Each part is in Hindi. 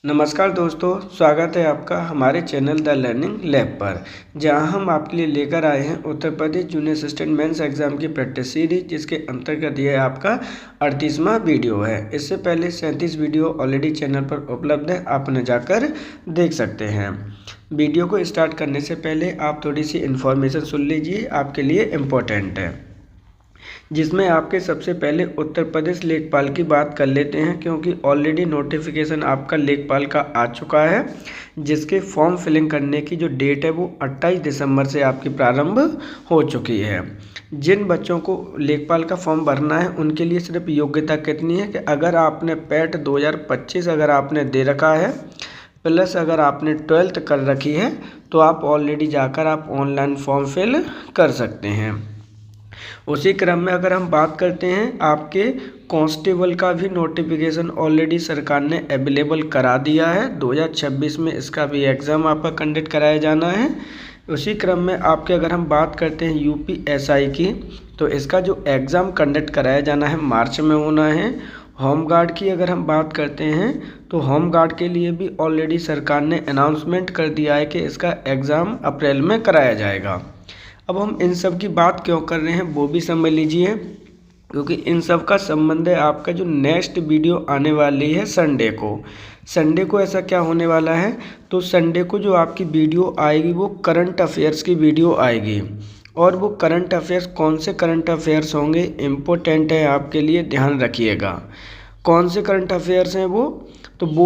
नमस्कार दोस्तों, स्वागत है आपका हमारे चैनल द लर्निंग लैब पर, जहां हम आपके लिए लेकर आए हैं Uttar Pradesh junior assistant mains exam की प्रैक्टिस सीरीज, जिसके अंतर्गत ये आपका 38वां वीडियो है। इससे पहले 37 वीडियो ऑलरेडी चैनल पर उपलब्ध है, आप उन्हें जाकर देख सकते हैं। वीडियो को स्टार्ट करने से पहले आप थोड़ी सी इन्फॉर्मेशन सुन लीजिए, आपके लिए इम्पोर्टेंट है, जिसमें आपके सबसे पहले उत्तर प्रदेश लेखपाल की बात कर लेते हैं, क्योंकि ऑलरेडी नोटिफिकेशन आपका लेखपाल का आ चुका है, जिसके फॉर्म फिलिंग करने की जो डेट है वो 28 दिसंबर से आपकी प्रारंभ हो चुकी है। जिन बच्चों को लेखपाल का फॉर्म भरना है उनके लिए सिर्फ योग्यता कितनी है कि अगर आपने पैट 2025 अगर आपने दे रखा है, प्लस अगर आपने 12th कर रखी है, तो आप ऑलरेडी जाकर आप ऑनलाइन फॉर्म फिल कर सकते हैं। उसी क्रम में अगर हम बात करते हैं, आपके कांस्टेबल का भी नोटिफिकेशन ऑलरेडी सरकार ने अवेलेबल करा दिया है। 2026 में इसका भी एग्ज़ाम आपका कंडक्ट कराया जाना है। उसी क्रम में आपके अगर हम बात करते हैं यूपीएसआई की, तो इसका जो एग्ज़ाम कंडक्ट कराया जाना है मार्च में होना है। होमगार्ड की अगर हम बात करते हैं, तो होमगार्ड के लिए भी ऑलरेडी सरकार ने अनाउंसमेंट कर दिया है कि इसका एग्ज़ाम अप्रैल में कराया जाएगा। अब हम इन सब की बात क्यों कर रहे हैं वो भी समझ लीजिए, क्योंकि इन सब का संबंध है आपका जो नेक्स्ट वीडियो आने वाली है संडे को ऐसा क्या होने वाला है, तो संडे को जो आपकी वीडियो आएगी वो करंट अफेयर्स की वीडियो आएगी। और वो करंट अफेयर्स कौन से करंट अफेयर्स होंगे, इम्पोर्टेंट है आपके लिए, ध्यान रखिएगा। कौन से करंट अफेयर्स हैं वो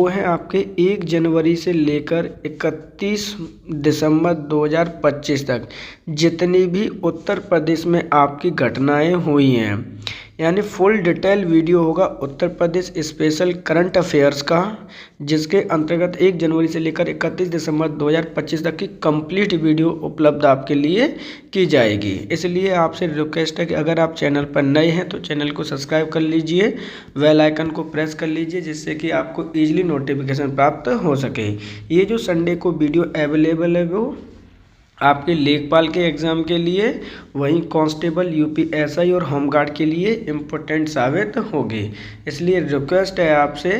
हैं आपके 1 जनवरी से लेकर 31 दिसंबर 2025 तक जितनी भी उत्तर प्रदेश में आपकी घटनाएं हुई हैं, यानी फुल डिटेल वीडियो होगा Uttar Pradesh special current affairs का, जिसके अंतर्गत 1 जनवरी से लेकर 31 दिसंबर 2025 तक की कंप्लीट वीडियो उपलब्ध आपके लिए की जाएगी। इसलिए आपसे रिक्वेस्ट है कि अगर आप चैनल पर नए हैं तो चैनल को सब्सक्राइब कर लीजिए, बेल आइकन को प्रेस कर लीजिए, जिससे कि आपको ईजिली नोटिफिकेशन प्राप्त हो सके। ये जो संडे को वीडियो अवेलेबल है वो आपके लेखपाल के एग्ज़ाम के लिए, वहीं कांस्टेबल, यूपीएसआई और होमगार्ड के लिए इम्पोर्टेंट साबित होगी। इसलिए रिक्वेस्ट है आपसे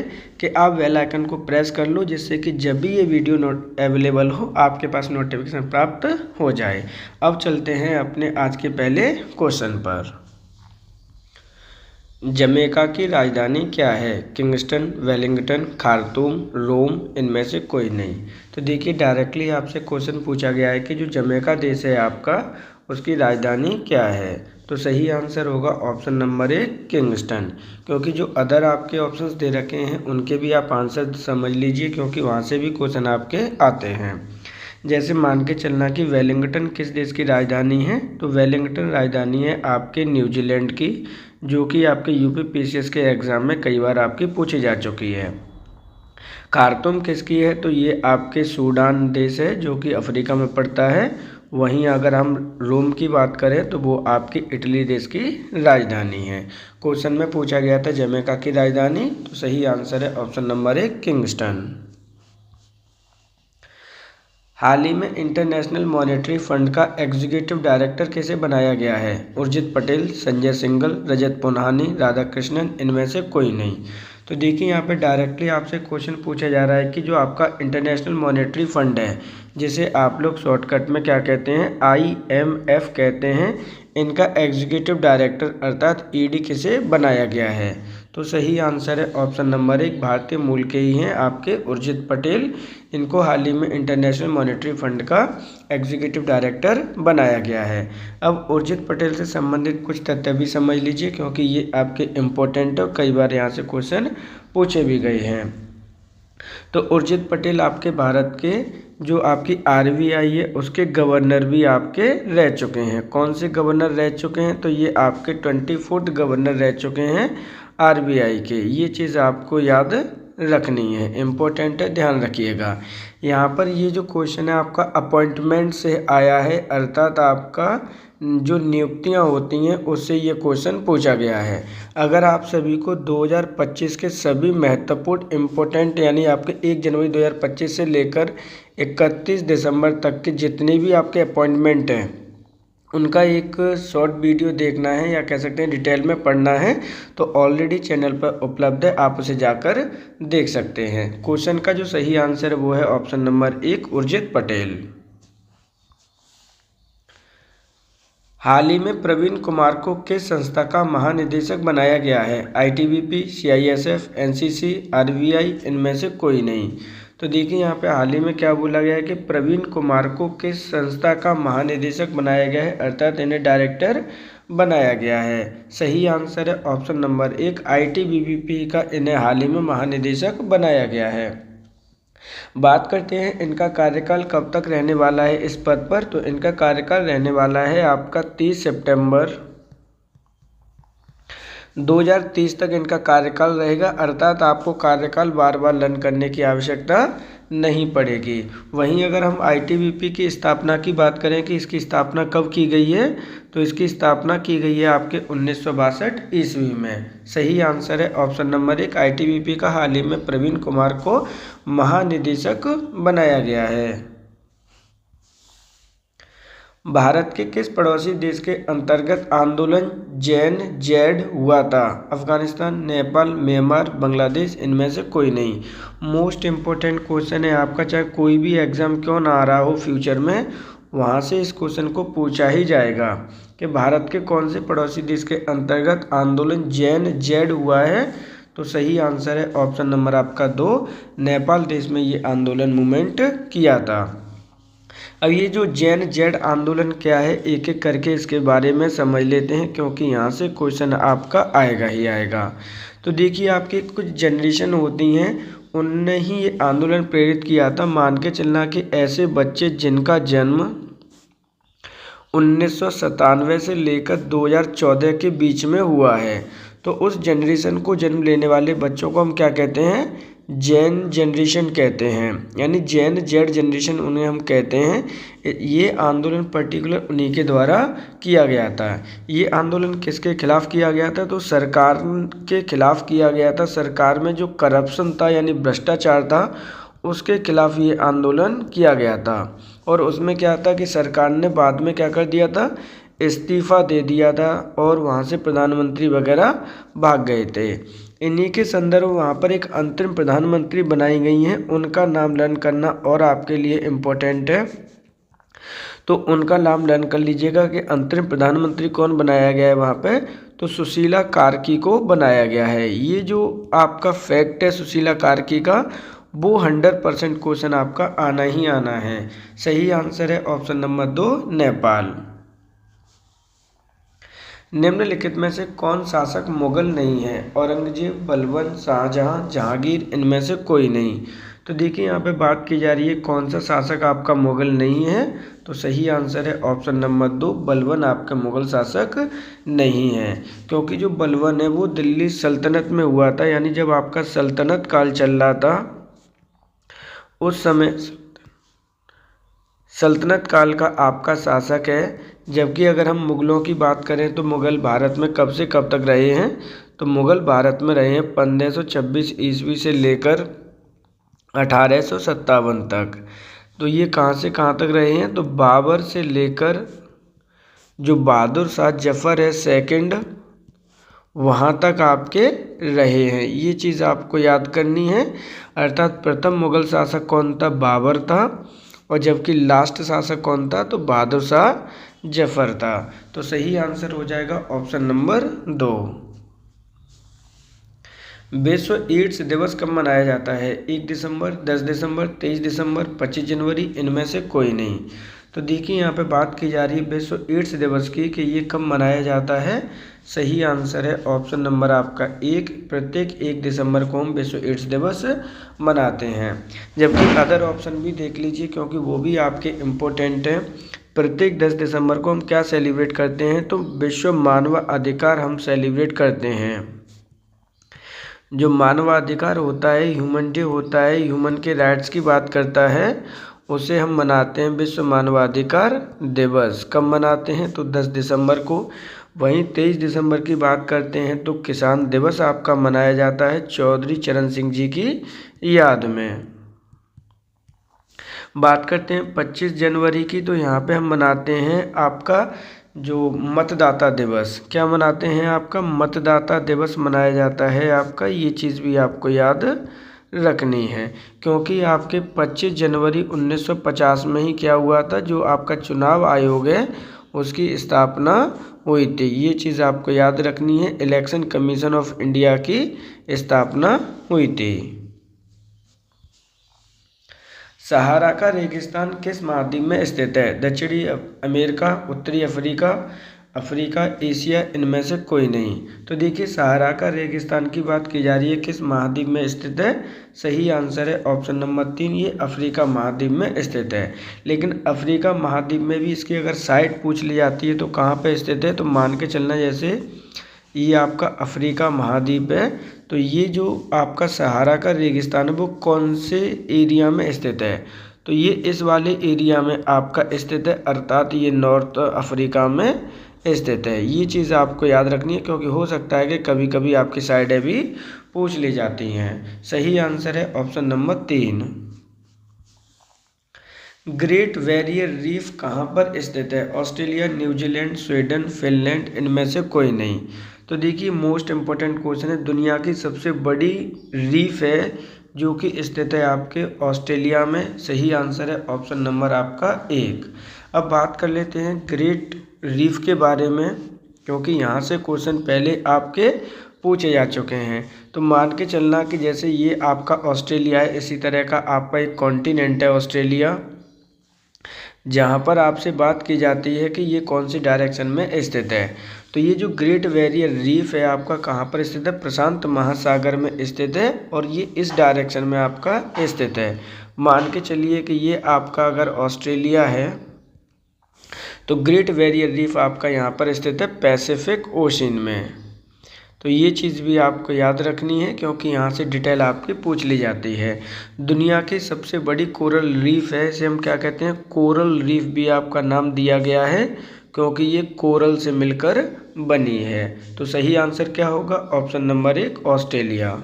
कि आप बेल आइकन को प्रेस कर लो, जिससे कि जब भी ये वीडियो अवेलेबल हो आपके पास नोटिफिकेशन प्राप्त हो जाए। अब चलते हैं अपने आज के पहले क्वेश्चन पर। जमैका की राजधानी क्या है? किंगस्टन, वेलिंगटन, खार्तूम, रोम, इनमें से कोई नहीं। तो देखिए, डायरेक्टली आपसे क्वेश्चन पूछा गया है कि जो जमैका देश है आपका, उसकी राजधानी क्या है? तो सही आंसर होगा ऑप्शन नंबर 1 किंगस्टन, क्योंकि जो अदर आपके ऑप्शंस दे रखे हैं उनके भी आप आंसर समझ लीजिए, क्योंकि वहाँ से भी क्वेश्चन आपके आते हैं। जैसे मान के चलना कि वेलिंगटन किस देश की राजधानी है, तो वेलिंगटन राजधानी है आपके न्यूजीलैंड की, जो कि आपके यूपीपीसीएस के एग्ज़ाम में कई बार आपकी पूछी जा चुकी है। खार्तूम किसकी है, तो ये आपके सूडान देश है, जो कि अफ्रीका में पड़ता है। वहीं अगर हम रोम की बात करें तो वो आपकी इटली देश की राजधानी है। क्वेश्चन में पूछा गया था जमैका की राजधानी, तो सही आंसर है ऑप्शन नंबर 1 किंगस्टन। हाल ही में इंटरनेशनल मॉनेटरी फंड का एग्जीक्यूटिव डायरेक्टर किसे बनाया गया है? उर्जित पटेल, संजय सिंघल, रजत पुन्हानी, राधाकृष्णन, इनमें से कोई नहीं। तो देखिए, यहाँ पे डायरेक्टली आपसे क्वेश्चन पूछा जा रहा है कि जो आपका इंटरनेशनल मॉनेटरी फंड है, जिसे आप लोग शॉर्टकट में क्या कहते हैं, IMF कहते हैं, इनका एग्जीक्यूटिव डायरेक्टर अर्थात ED किसे बनाया गया है? तो सही आंसर है ऑप्शन नंबर 1 भारतीय मूल के ही हैं आपके उर्जित पटेल। इनको हाल ही में इंटरनेशनल मॉनेटरी फंड का एग्जीक्यूटिव डायरेक्टर बनाया गया है। अब उर्जित पटेल से संबंधित कुछ तथ्य भी समझ लीजिए, क्योंकि ये आपके इम्पोर्टेंट है, कई बार यहाँ से क्वेश्चन पूछे भी गए हैं। तो उर्जित पटेल आपके भारत के जो आपकी RBI है उसके गवर्नर भी आपके रह चुके हैं। कौन से गवर्नर रह चुके हैं, तो ये आपके 24th गवर्नर रह चुके हैं RBI के। ये चीज़ आपको याद रखनी है, इम्पोर्टेंट है, ध्यान रखिएगा। यहाँ पर ये जो क्वेश्चन है आपका अपॉइंटमेंट से आया है, अर्थात आपका जो नियुक्तियाँ होती हैं उससे ये क्वेश्चन पूछा गया है। अगर आप सभी को 2025 के सभी महत्वपूर्ण इम्पोर्टेंट, यानी आपके 1 जनवरी 2025 से लेकर 31 दिसंबर तक के जितने भी आपके अपॉइंटमेंट हैं उनका एक शॉर्ट वीडियो देखना है या कह सकते हैं डिटेल में पढ़ना है तो ऑलरेडी चैनल पर उपलब्ध है, आप उसे जाकर देख सकते हैं। क्वेश्चन का जो सही आंसर है वो है ऑप्शन नंबर 1 उर्जित पटेल। हाल ही में प्रवीण कुमार को किस संस्था का महानिदेशक बनाया गया है? आईटीबीपी, सीआईएसएफ, एनसीसी, आरबीआई, इनमें से कोई नहीं। तो देखिए यहाँ पे हाल ही में क्या बोला गया है कि प्रवीण कुमार को किस संस्था का महानिदेशक बनाया गया है, अर्थात इन्हें डायरेक्टर बनाया गया है। सही आंसर है ऑप्शन नंबर 1 आईटीबीपी का इन्हें हाल ही में महानिदेशक बनाया गया है। बात करते हैं इनका कार्यकाल कब तक रहने वाला है इस पद पर। तो इनका कार्यकाल रहने वाला है आपका 30 सितंबर 2030 तक इनका कार्यकाल रहेगा, अर्थात आपको कार्यकाल बार बार रन करने की आवश्यकता नहीं पड़ेगी। वहीं अगर हम आईटीबीपी की स्थापना की बात करें कि इसकी स्थापना कब की गई है, तो इसकी स्थापना की गई है आपके 1962 ईस्वी में। सही आंसर है ऑप्शन नंबर 1 आईटीबीपी का हाल ही में प्रवीण कुमार को महानिदेशक बनाया गया है। भारत के किस पड़ोसी देश के अंतर्गत आंदोलन जेन-जेड हुआ था? अफगानिस्तान, नेपाल, म्यांमार, बांग्लादेश, इनमें से कोई नहीं। मोस्ट इम्पोर्टेंट क्वेश्चन है आपका, चाहे कोई भी एग्जाम क्यों ना आ रहा हो फ्यूचर में, वहाँ से इस क्वेश्चन को पूछा ही जाएगा कि भारत के कौन से पड़ोसी देश के अंतर्गत आंदोलन जेन-जेड हुआ है। तो सही आंसर है ऑप्शन नंबर आपका 2 नेपाल देश में ये आंदोलन मूवमेंट किया था। अब ये जो जेन-जेड आंदोलन क्या है, एक एक करके इसके बारे में समझ लेते हैं, क्योंकि यहाँ से क्वेश्चन आपका आएगा ही आएगा। तो देखिए आपकी कुछ जनरेशन होती हैं, उनने ही ये आंदोलन प्रेरित किया था। मान के चलना कि ऐसे बच्चे जिनका जन्म 1997 से लेकर 2014 के बीच में हुआ है, तो उस जनरेशन को जन्म लेने वाले बच्चों को हम क्या कहते हैं? जेन जनरेशन कहते हैं, यानी जेन जेड जनरेशन उन्हें हम कहते हैं। ये आंदोलन पर्टिकुलर उन्हीं के द्वारा किया गया था। ये आंदोलन किसके खिलाफ किया गया था? तो सरकार के खिलाफ किया गया था। सरकार में जो करप्शन था यानी भ्रष्टाचार था, उसके खिलाफ ये आंदोलन किया गया था। और उसमें क्या था कि सरकार ने बाद में क्या कर दिया था? इस्तीफ़ा दे दिया था और वहाँ से प्रधानमंत्री वगैरह भाग गए थे। इन्हीं के संदर्भ वहाँ पर एक अंतरिम प्रधानमंत्री बनाई गई हैं, उनका नाम लर्न करना और आपके लिए इम्पोर्टेंट है। तो उनका नाम लर्न कर लीजिएगा कि अंतरिम प्रधानमंत्री कौन बनाया गया है वहाँ पे। तो सुशीला कार्की को बनाया गया है। ये जो आपका फैक्ट है सुशीला कार्की का, वो 100% क्वेश्चन आपका आना ही आना है। सही आंसर है ऑप्शन नंबर 2 नेपाल। निम्नलिखित में से कौन शासक मुगल नहीं है? औरंगजेब, बलबन, शाहजहां, जहांगीर, इनमें से कोई नहीं। तो देखिए यहाँ पे बात की जा रही है कौन सा शासक आपका मुगल नहीं है। तो सही आंसर है ऑप्शन नंबर 2 बलबन आपका मुगल शासक नहीं है, क्योंकि जो बलबन है वो दिल्ली सल्तनत में हुआ था, यानी जब आपका सल्तनत काल चल रहा था उस समय सल्तनत काल का आपका शासक है। जबकि अगर हम मुग़लों की बात करें तो मुग़ल भारत में कब से कब तक रहे हैं? तो मुग़ल भारत में रहे हैं 1526 ईस्वी से लेकर 1857 तक। तो ये कहाँ से कहाँ तक रहे हैं? तो बाबर से लेकर जो बहादुर शाह जफ़र है सेकंड, वहाँ तक आपके रहे हैं। ये चीज़ आपको याद करनी है। अर्थात प्रथम मुग़ल शासक कौन था? बाबर था, और जबकि लास्ट शासक कौन था? तो बहादुर शाह जफ़र था। तो सही आंसर हो जाएगा ऑप्शन नंबर 2। विश्व एड्स दिवस कब मनाया जाता है? 1 दिसंबर, 10 दिसंबर, 23 दिसंबर, 25 जनवरी, इनमें से कोई नहीं। तो देखिए यहाँ पे बात की जा रही है विश्व एड्स दिवस की कि ये कब मनाया जाता है। सही आंसर है ऑप्शन नंबर आपका 1 प्रत्येक 1 दिसंबर को हम विश्व एड्स दिवस मनाते हैं। जबकि अदर ऑप्शन भी देख लीजिए, क्योंकि वो भी आपके इम्पोर्टेंट हैं। प्रत्येक 10 दिसंबर को हम क्या सेलिब्रेट करते हैं? तो विश्व मानवाधिकार हम सेलिब्रेट करते हैं। जो मानवाधिकार होता है, ह्यूमन डे होता है, ह्यूमन के राइट्स की बात करता है, उसे हम मनाते हैं विश्व मानवाधिकार दिवस। कब मनाते हैं? तो 10 दिसंबर को। वहीं 23 दिसंबर की बात करते हैं तो किसान दिवस आपका मनाया जाता है चौधरी चरण सिंह जी की याद में। बात करते हैं 25 जनवरी की, तो यहाँ पे हम मनाते हैं आपका जो मतदाता दिवस, क्या मनाते हैं आपका मतदाता दिवस मनाया जाता है आपका, ये चीज़ भी आपको याद रखनी है, क्योंकि आपके 25 जनवरी 1950 में ही क्या हुआ था, जो आपका चुनाव आयोग है उसकी स्थापना हुई थी। ये चीज़ आपको याद रखनी है, इलेक्शन कमीशन ऑफ इंडिया की स्थापना हुई थी। सहारा का रेगिस्तान किस महाद्वीप में स्थित है? दक्षिणी अमेरिका, उत्तरी अफ्रीका, अफ्रीका, एशिया, इनमें से कोई नहीं। तो देखिए सहारा का रेगिस्तान की बात की जा रही है, किस महाद्वीप में स्थित है? सही आंसर है ऑप्शन नंबर 3, ये अफ्रीका महाद्वीप में स्थित है। लेकिन अफ्रीका महाद्वीप में भी इसकी अगर साइट पूछ ली जाती है तो कहाँ पे स्थित है, तो मान के चलना जैसे ये आपका अफ्रीका महाद्वीप है, तो ये जो आपका सहारा का रेगिस्तान है वो कौन से एरिया में स्थित है? तो ये इस वाले एरिया में आपका स्थित है, अर्थात ये नॉर्थ अफ्रीका में स्थित है। ये चीज़ आपको याद रखनी है, क्योंकि हो सकता है कि कभी कभी आपकी साइडें भी पूछ ली जाती हैं। सही आंसर है option number 3। Great barrier reef कहाँ पर स्थित है? ऑस्ट्रेलिया, न्यूजीलैंड, स्वीडन, फिनलैंड, इनमें से कोई नहीं। तो देखिए मोस्ट इम्पोर्टेंट क्वेश्चन है, दुनिया की सबसे बड़ी रीफ है जो कि स्थित है आपके ऑस्ट्रेलिया में। सही आंसर है ऑप्शन नंबर आपका 1। अब बात कर लेते हैं ग्रेट रीफ के बारे में, क्योंकि यहाँ से क्वेश्चन पहले आपके पूछे जा चुके हैं। तो मान के चलना कि जैसे ये आपका ऑस्ट्रेलिया है, इसी तरह का आपका एक कॉन्टिनेंट है ऑस्ट्रेलिया, जहाँ पर आपसे बात की जाती है कि ये कौन सी डायरेक्शन में स्थित है। तो ये जो ग्रेट बैरियर रीफ है आपका कहाँ पर स्थित है? प्रशांत महासागर में स्थित है, और ये इस डायरेक्शन में आपका स्थित है। मान के चलिए कि ये आपका अगर ऑस्ट्रेलिया है तो ग्रेट बैरियर रीफ आपका यहाँ पर स्थित है पैसिफिक ओशन में। तो ये चीज़ भी आपको याद रखनी है, क्योंकि यहाँ से डिटेल आपकी पूछ ली जाती है। दुनिया की सबसे बड़ी कोरल रीफ है, इसे हम क्या कहते हैं? कोरल रीफ भी आपका नाम दिया गया है, क्योंकि ये कोरल से मिलकर बनी है। तो सही आंसर क्या होगा? Option number 1 Australia.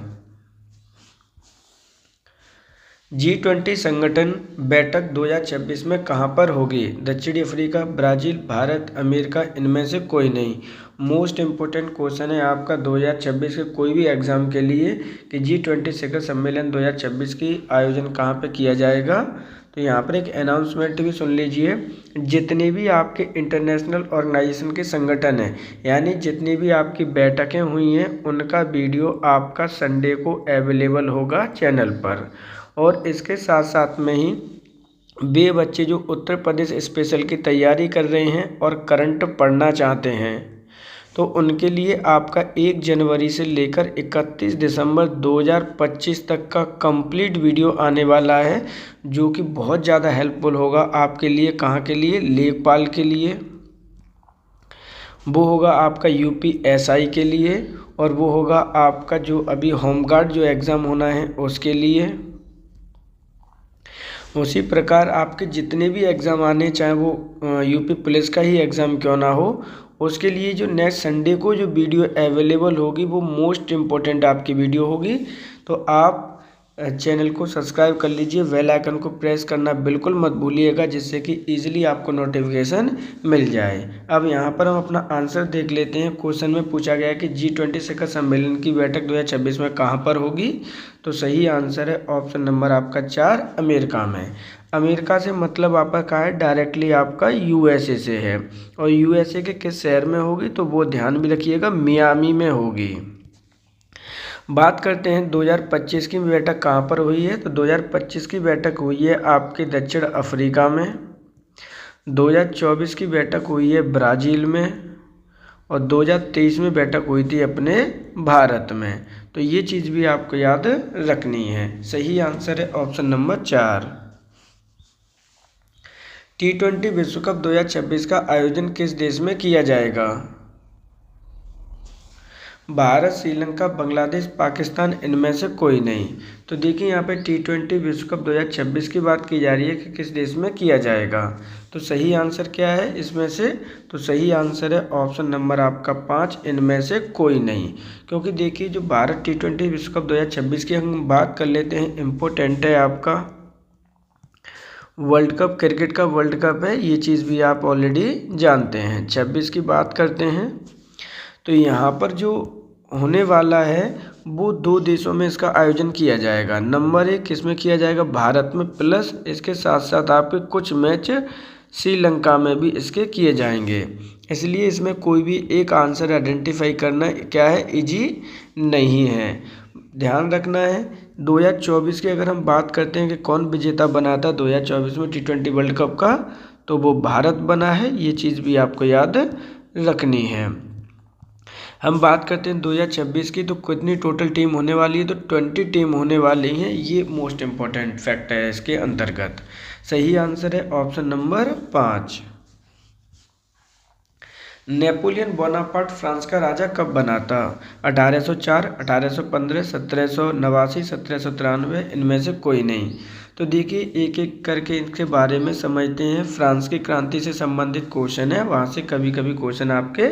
G20 संगठन बैठक 2026 में कहाँ पर होगी? दक्षिणी अफ्रीका, ब्राज़ील, भारत, अमेरिका, इनमें से कोई नहीं। मोस्ट इम्पोर्टेंट क्वेश्चन है आपका 2026 के कोई भी एग्जाम के लिए कि G20 शिखर सम्मेलन 2026 की आयोजन कहाँ पे किया जाएगा। तो यहाँ पर एक अनाउंसमेंट भी सुन लीजिए, जितने भी आपके इंटरनेशनल ऑर्गेनाइजेशन के संगठन हैं, यानी जितनी भी आपकी बैठकें हुई हैं, उनका वीडियो आपका संडे को अवेलेबल होगा चैनल पर। और इसके साथ साथ में ही वे बच्चे जो उत्तर प्रदेश स्पेशल की तैयारी कर रहे हैं और करंट पढ़ना चाहते हैं, तो उनके लिए आपका 1 जनवरी से लेकर 31 दिसंबर 2025 तक का कंप्लीट वीडियो आने वाला है, जो कि बहुत ज़्यादा हेल्पफुल होगा आपके लिए। कहाँ के लिए? लेखपाल के लिए, वो होगा आपका UPSI के लिए, और वो होगा आपका जो अभी होमगार्ड जो एग्ज़ाम होना है उसके लिए। उसी प्रकार आपके जितने भी एग्ज़ाम आने, चाहे वो UP पुलिस का ही एग्ज़ाम क्यों ना हो, उसके लिए जो नेक्स्ट संडे को जो वीडियो अवेलेबल होगी वो मोस्ट इम्पोर्टेंट आपकी वीडियो होगी। तो आप चैनल को सब्सक्राइब कर लीजिए, बेल आइकन को प्रेस करना बिल्कुल मत भूलिएगा, जिससे कि ईजिली आपको नोटिफिकेशन मिल जाए। अब यहाँ पर हम अपना आंसर देख लेते हैं। क्वेश्चन में पूछा गया है कि G20 शिखर सम्मेलन की बैठक 2026 में कहाँ पर होगी। तो सही आंसर है ऑप्शन नंबर आपका 4 अमेरिका में। अमेरिका से मतलब आपका कहाँ है? डायरेक्टली आपका USA से है, और USA के किस शहर में होगी तो वो ध्यान भी रखिएगा, मियामी में होगी। बात करते हैं 2025 की बैठक कहाँ पर हुई है। तो 2025 की बैठक हुई है आपके दक्षिण अफ्रीका में, 2024 की बैठक हुई है ब्राज़ील में, और 2023 में बैठक हुई थी अपने भारत में। तो ये चीज़ भी आपको याद रखनी है। सही आंसर है ऑप्शन नंबर 4। T20 विश्व कप 2026 का आयोजन किस देश में किया जाएगा? भारत, श्रीलंका, बांग्लादेश, पाकिस्तान, इनमें से कोई नहीं। तो देखिए यहाँ पे T20 विश्व कप 2026 की बात की जा रही है कि किस देश में किया जाएगा। तो सही आंसर क्या है इसमें से? तो सही आंसर है ऑप्शन नंबर आपका 5, इनमें से कोई नहीं। क्योंकि देखिए जो भारत T20 विश्व कप 2026 की हम बात कर लेते हैं, इम्पोर्टेंट है आपका, वर्ल्ड कप क्रिकेट का वर्ल्ड कप है, ये चीज़ भी आप ऑलरेडी जानते हैं। 26 की बात करते हैं तो यहाँ पर जो होने वाला है वो 2 देशों में इसका आयोजन किया जाएगा। नंबर 1 किसमें किया जाएगा, भारत में, प्लस इसके साथ साथ आपके कुछ मैच श्रीलंका में भी इसके किए जाएंगे। इसलिए इसमें कोई भी एक आंसर आइडेंटिफाई करना क्या है, इजी नहीं है, ध्यान रखना है। 2024 की अगर हम बात करते हैं कि कौन विजेता बना था 2024 में T20 वर्ल्ड कप का, तो वो भारत बना है, ये चीज़ भी आपको याद रखनी है। हम बात करते हैं 2026 की, तो कितनी टोटल टीम होने वाली है, तो 20 टीम होने वाली हैं, ये मोस्ट इम्पॉर्टेंट फैक्ट है इसके अंतर्गत। सही आंसर है option number 5। Napoleon Bonaparte France का राजा कब बना था, 1804, 1815, 1789, 1793, इनमें से कोई नहीं। तो देखिए एक एक करके इनके बारे में समझते हैं। फ्रांस की क्रांति से संबंधित क्वेश्चन है, वहाँ से कभी कभी क्वेश्चन आपके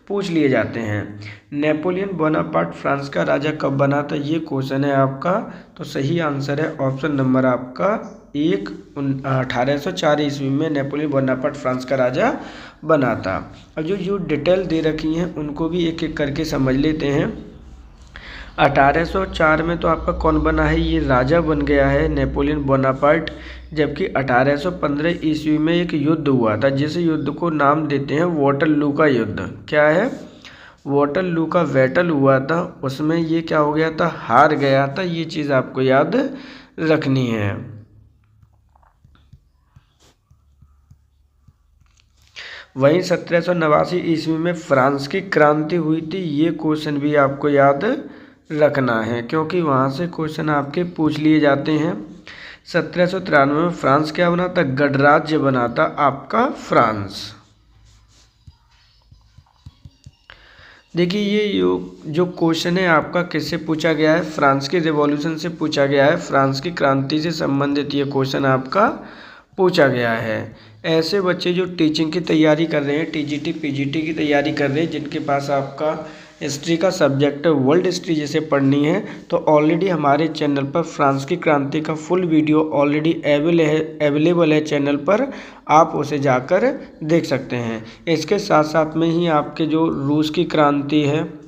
पूछ लिए जाते हैं। नेपोलियन बोनापार्ट फ्रांस का राजा कब बना था, ये क्वेश्चन है आपका। तो सही आंसर है ऑप्शन नंबर आपका 1, 1804 ईस्वी में नेपोलियन बोनापार्ट फ्रांस का राजा बना था। अब जो डिटेल दे रखी हैं उनको भी एक एक करके समझ लेते हैं। 1804 में तो आपका कौन बना है, ये राजा बन गया है नेपोलियन बोनापार्ट। जबकि 1815 ईस्वी में एक युद्ध हुआ था, जिस युद्ध को नाम देते हैं वाटरलू का युद्ध। क्या है, वाटरलू का बैटल हुआ था, उसमें ये क्या हो गया था, हार गया था। ये चीज़ आपको याद रखनी है। वहीं 1789 ईस्वी में फ्रांस की क्रांति हुई थी, ये क्वेश्चन भी आपको याद रखना है, क्योंकि वहाँ से क्वेश्चन आपके पूछ लिए जाते हैं। 1793 में फ्रांस क्या बना था, गणराज्य बना था आपका फ्रांस। देखिए ये जो क्वेश्चन है आपका किससे पूछा गया है, फ्रांस के रिवॉल्यूशन से पूछा गया है। फ्रांस की क्रांति से संबंधित ये क्वेश्चन आपका पूछा गया है। ऐसे बच्चे जो टीचिंग की तैयारी कर रहे हैं, टीजीटी पीजीटी की तैयारी कर रहे हैं, जिनके पास आपका हिस्ट्री का सब्जेक्ट है, वर्ल्ड हिस्ट्री जैसे पढ़नी है, तो ऑलरेडी हमारे चैनल पर फ्रांस की क्रांति का फुल वीडियो ऑलरेडी अवेलेबल है चैनल पर, आप उसे जाकर देख सकते हैं। इसके साथ साथ में ही आपके जो रूस की क्रांति है,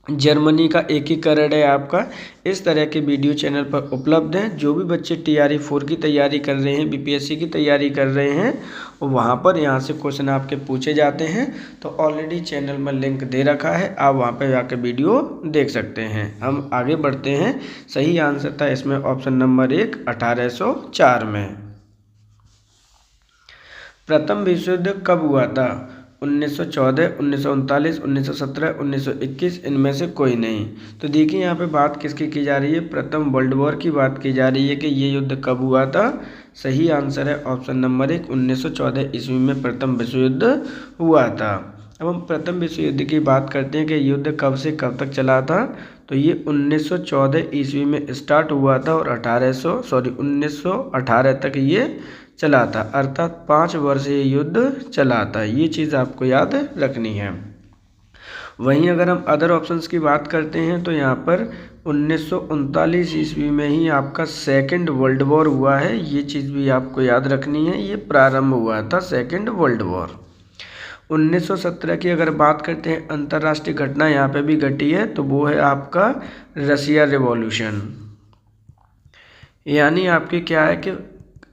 जर्मनी का एकीकरण है आपका, इस तरह के वीडियो चैनल पर उपलब्ध हैं। जो भी बच्चे TRE 4 की तैयारी कर रहे हैं, BPSC की तैयारी कर रहे हैं, वहाँ पर यहाँ से क्वेश्चन आपके पूछे जाते हैं। तो ऑलरेडी चैनल में लिंक दे रखा है, आप वहाँ पर जाकर वीडियो देख सकते हैं। हम आगे बढ़ते हैं। सही आंसर था इसमें ऑप्शन नंबर 1, 1804 में। प्रथम विश्व युद्ध कब हुआ था, 1914, 1939, 1917, 1921, इनमें से कोई नहीं। तो देखिए यहाँ पे बात किसकी की जा रही है, प्रथम वर्ल्ड वॉर की बात की जा रही है कि ये युद्ध कब हुआ था। सही आंसर है ऑप्शन नंबर 1, 1914 ईस्वी में प्रथम विश्व युद्ध हुआ था। अब हम प्रथम विश्व युद्ध की बात करते हैं कि युद्ध कब से कब तक चला था। तो ये 1914 ईस्वी में स्टार्ट हुआ था और 1918 तक ये चला था, अर्थात 5 वर्ष ये युद्ध चला था। ये चीज़ आपको याद रखनी है। वहीं अगर हम अदर ऑप्शंस की बात करते हैं तो यहाँ पर 1939 ईस्वी में ही आपका सेकंड वर्ल्ड वॉर हुआ है। ये चीज़ भी आपको याद रखनी है, ये प्रारंभ हुआ था सेकंड वर्ल्ड वॉर। 1917 की अगर बात करते हैं अंतर्राष्ट्रीय घटना यहाँ पे भी घटी है, तो वो है आपका रसिया रिवॉल्यूशन। यानी आपकी क्या है कि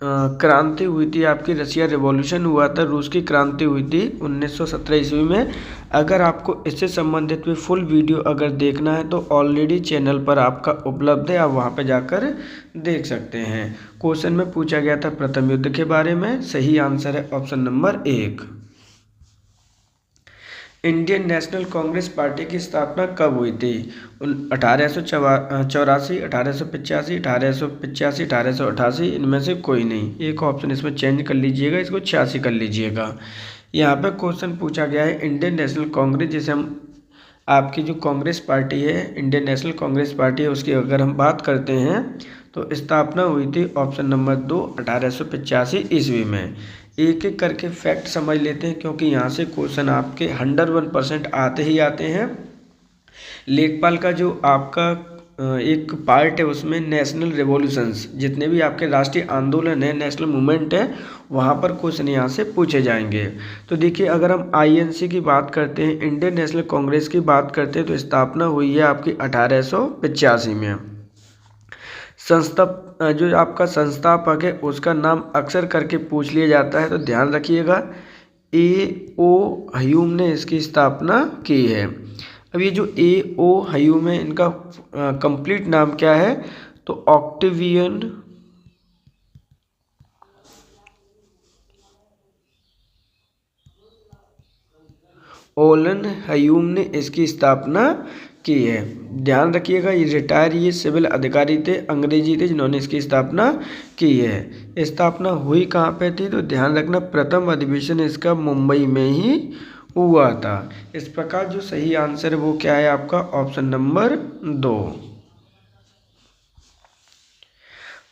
क्रांति हुई थी, आपकी रसिया रिवॉल्यूशन हुआ था, रूस की क्रांति हुई थी 1917 ईस्वी में। अगर आपको इससे संबंधित भी फुल वीडियो अगर देखना है तो ऑलरेडी चैनल पर आपका उपलब्ध है, आप वहां पर जाकर देख सकते हैं। क्वेश्चन में पूछा गया था प्रथम युद्ध के बारे में। सही आंसर है option number 1। Indian national Congress party की स्थापना कब हुई थी, 1884, 1885, 1885, 1888, इनमें से कोई नहीं। एक ऑप्शन इसमें चेंज कर लीजिएगा, इसको 86 कर लीजिएगा। यहाँ पे क्वेश्चन पूछा गया है इंडियन नेशनल कांग्रेस, जैसे हम आपकी जो कांग्रेस पार्टी है, इंडियन नेशनल कांग्रेस पार्टी है, उसकी अगर हम बात करते हैं तो स्थापना हुई थी ऑप्शन नंबर 2, 1885 ईस्वी में। एक एक करके फैक्ट समझ लेते हैं, क्योंकि यहाँ से क्वेश्चन आपके 101% आते ही आते हैं। लेखपाल का जो आपका एक पार्ट है उसमें नेशनल रिवॉल्यूशंस, जितने भी आपके राष्ट्रीय आंदोलन है, नेशनल मूवमेंट है, वहाँ पर क्वेश्चन यहाँ से पूछे जाएंगे। तो देखिए अगर हम आईएनसी की बात करते हैं, इंडियन नेशनल कांग्रेस की बात करते हैं, तो स्थापना हुई है आपकी 1885 में। संस्था जो आपका संस्थापक है उसका नाम अक्सर करके पूछ लिया जाता है, तो ध्यान रखिएगा A.O. ह्यूम ने इसकी स्थापना की है। अब ये जो A.O. ह्यूम है, इनका कंप्लीट नाम क्या है, तो ऑक्टेवियन ओलन ह्यूम ने इसकी स्थापना की है। ध्यान रखिएगा ये रिटायर ये सिविल अधिकारी थे, अंग्रेजी थे, जिन्होंने इसकी स्थापना की है। स्थापना हुई कहाँ पे थी, तो ध्यान रखना प्रथम अधिवेशन इसका मुंबई में ही हुआ था। इस प्रकार जो सही आंसर है वो क्या है आपका, ऑप्शन नंबर 2।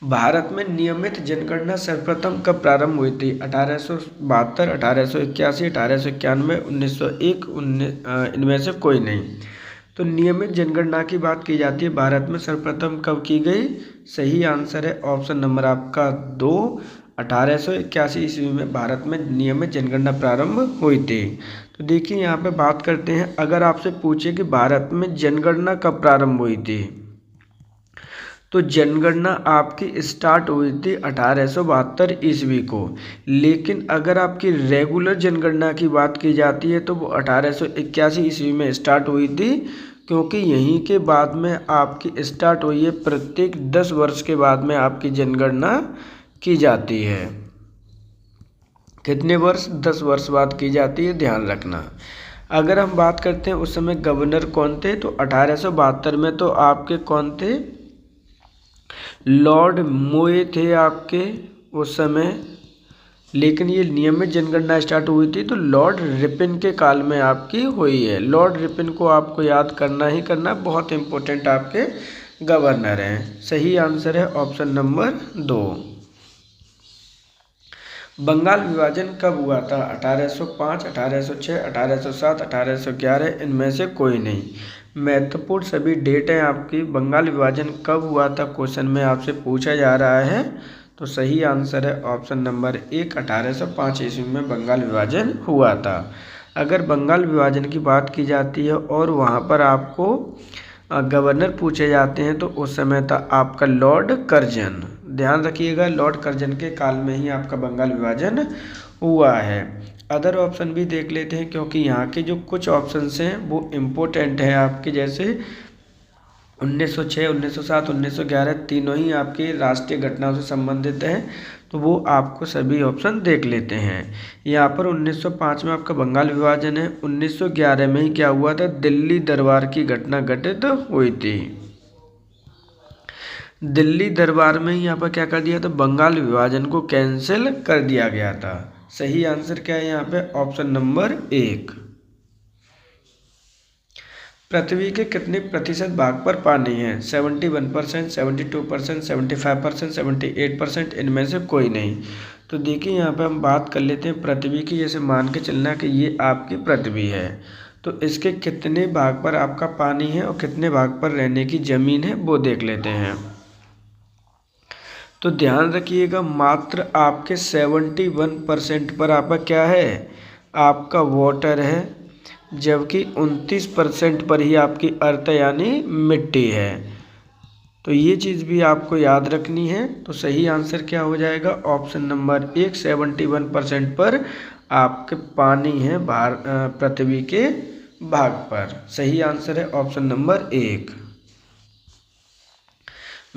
भारत में नियमित जनगणना सर्वप्रथम कब प्रारंभ हुई थी, 1872, 1881, 1891, 1901, इनमें से कोई नहीं। तो नियमित जनगणना की बात की जाती है भारत में सर्वप्रथम कब की गई, सही आंसर है ऑप्शन नंबर आपका 2, 1881 ईस्वी में भारत में नियमित जनगणना प्रारंभ हुई थी। तो देखिए यहाँ पे बात करते हैं, अगर आपसे पूछे कि भारत में जनगणना कब प्रारंभ हुई थी, तो जनगणना आपकी स्टार्ट हुई थी 1872 ईस्वी को, लेकिन अगर आपकी रेगुलर जनगणना की बात की जाती है तो वो 1881 ईस्वी में स्टार्ट हुई थी, क्योंकि यहीं के बाद में आपकी स्टार्ट हुई है, प्रत्येक 10 वर्ष के बाद में आपकी जनगणना की जाती है। कितने वर्ष, 10 वर्ष बाद की जाती है, ध्यान रखना। अगर हम बात करते हैं उस समय गवर्नर कौन थे, तो 1872 में तो आपके कौन थे, लॉर्ड मोए थे आपके उस समय, लेकिन ये नियमित जनगणना स्टार्ट हुई थी तो लॉर्ड रिपन के काल में आपकी हुई है। लॉर्ड रिपन को आपको याद करना ही करना, बहुत इंपॉर्टेंट आपके गवर्नर हैं। सही आंसर है ऑप्शन नंबर 2। बंगाल विभाजन कब हुआ था, 1805, 1806, 1807, 1811, इनमें से कोई नहीं। महत्वपूर्ण सभी डेट हैं आपकी। बंगाल विभाजन कब हुआ था क्वेश्चन में आपसे पूछा जा रहा है, तो सही आंसर है ऑप्शन नंबर 1, 1805 ईस्वी में बंगाल विभाजन हुआ था। अगर बंगाल विभाजन की बात की जाती है और वहाँ पर आपको गवर्नर पूछे जाते हैं तो उस समय था आपका लॉर्ड कर्जन। ध्यान रखिएगा लॉर्ड कर्जन के काल में ही आपका बंगाल विभाजन हुआ है। अदर ऑप्शन भी देख लेते हैं, क्योंकि यहाँ के जो कुछ ऑप्शंस हैं वो इम्पोर्टेंट हैं आपके, जैसे 1906, 1907, 1911 तीनों ही आपके राष्ट्रीय घटनाओं से संबंधित हैं, तो वो आपको सभी ऑप्शन देख लेते हैं। यहाँ पर 1905 में आपका बंगाल विभाजन है, 1911 में ही क्या हुआ था, दिल्ली दरबार की घटना घटित हुई थी। दिल्ली दरबार में ही यहाँ पर क्या कर दिया था, बंगाल विभाजन को कैंसिल कर दिया गया था। सही आंसर क्या है यहाँ पे, ऑप्शन नंबर 1। पृथ्वी के कितने प्रतिशत भाग पर पानी है, 71%, 72%, 75%, 78%, इनमें से कोई नहीं। तो देखिए यहाँ पे हम बात कर लेते हैं पृथ्वी की, जैसे मान के चलना कि ये आपकी पृथ्वी है, तो इसके कितने भाग पर आपका पानी है और कितने भाग पर रहने की ज़मीन है वो देख लेते हैं। तो ध्यान रखिएगा मात्र आपके 71% पर आपका क्या है, आपका वाटर है, जबकि 29% पर ही आपकी अर्थ यानी मिट्टी है। तो ये चीज़ भी आपको याद रखनी है। तो सही आंसर क्या हो जाएगा, ऑप्शन नंबर 1, 71% पर आपके पानी है पृथ्वी के भाग पर। सही आंसर है ऑप्शन नंबर 1।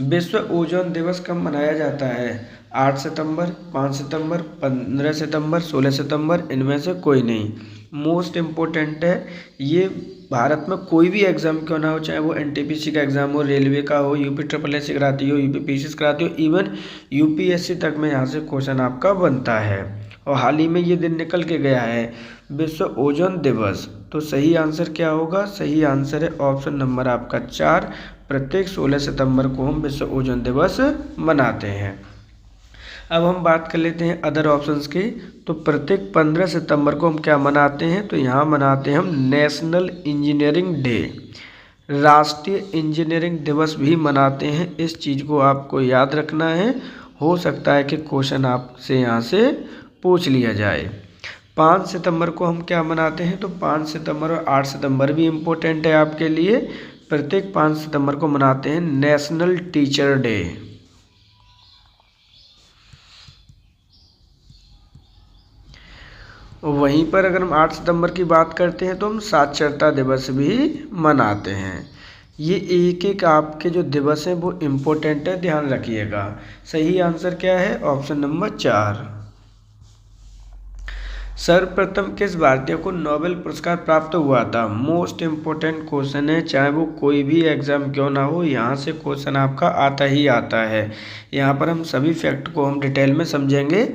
विश्व ओजोन दिवस कब मनाया जाता है, 8 सितंबर, 5 सितंबर, 15 सितंबर, 16 सितंबर, इनमें से कोई नहीं। मोस्ट इम्पोर्टेंट है ये, भारत में कोई भी एग्ज़ाम क्यों ना हो, चाहे वो एनटीपीसी का एग्ज़ाम हो, रेलवे का हो, यूपी ट्रिपल एस कराती हो, यूपी पीसीएस कराती हो, इवन यूपीएससी तक में यहाँ से क्वेश्चन आपका बनता है। और हाल ही में ये दिन निकल के गया है, विश्व ओजोन दिवस। तो सही आंसर क्या होगा, सही आंसर है ऑप्शन नंबर आपका 4। प्रत्येक 16 सितंबर को हम विश्व ओजोन दिवस मनाते हैं। अब हम बात कर लेते हैं अदर ऑप्शंस की। तो प्रत्येक 15 सितंबर को हम क्या मनाते हैं, तो यहाँ मनाते हैं हम नेशनल इंजीनियरिंग डे। राष्ट्रीय इंजीनियरिंग दिवस भी मनाते हैं। इस चीज़ को आपको याद रखना है, हो सकता है कि क्वेश्चन आपसे यहाँ से पूछ लिया जाए। 5 सितंबर को हम क्या मनाते हैं, तो 5 सितंबर और 8 सितंबर भी इम्पोर्टेंट है आपके लिए। प्रत्येक 5 सितंबर को मनाते हैं नेशनल टीचर डे। वहीं पर अगर हम 8 सितंबर की बात करते हैं तो हम साक्षरता दिवस भी मनाते हैं। ये एक एक आपके जो दिवस हैं वो इम्पोर्टेंट है, ध्यान रखिएगा। सही आंसर क्या है, ऑप्शन नंबर 4। सर्वप्रथम किस भारतीय को नोबेल पुरस्कार प्राप्त हुआ था? मोस्ट इम्पोर्टेंट क्वेश्चन है, चाहे वो कोई भी एग्जाम क्यों ना हो, यहाँ से क्वेश्चन आपका आता ही आता है। यहाँ पर हम सभी फैक्ट को हम डिटेल में समझेंगे।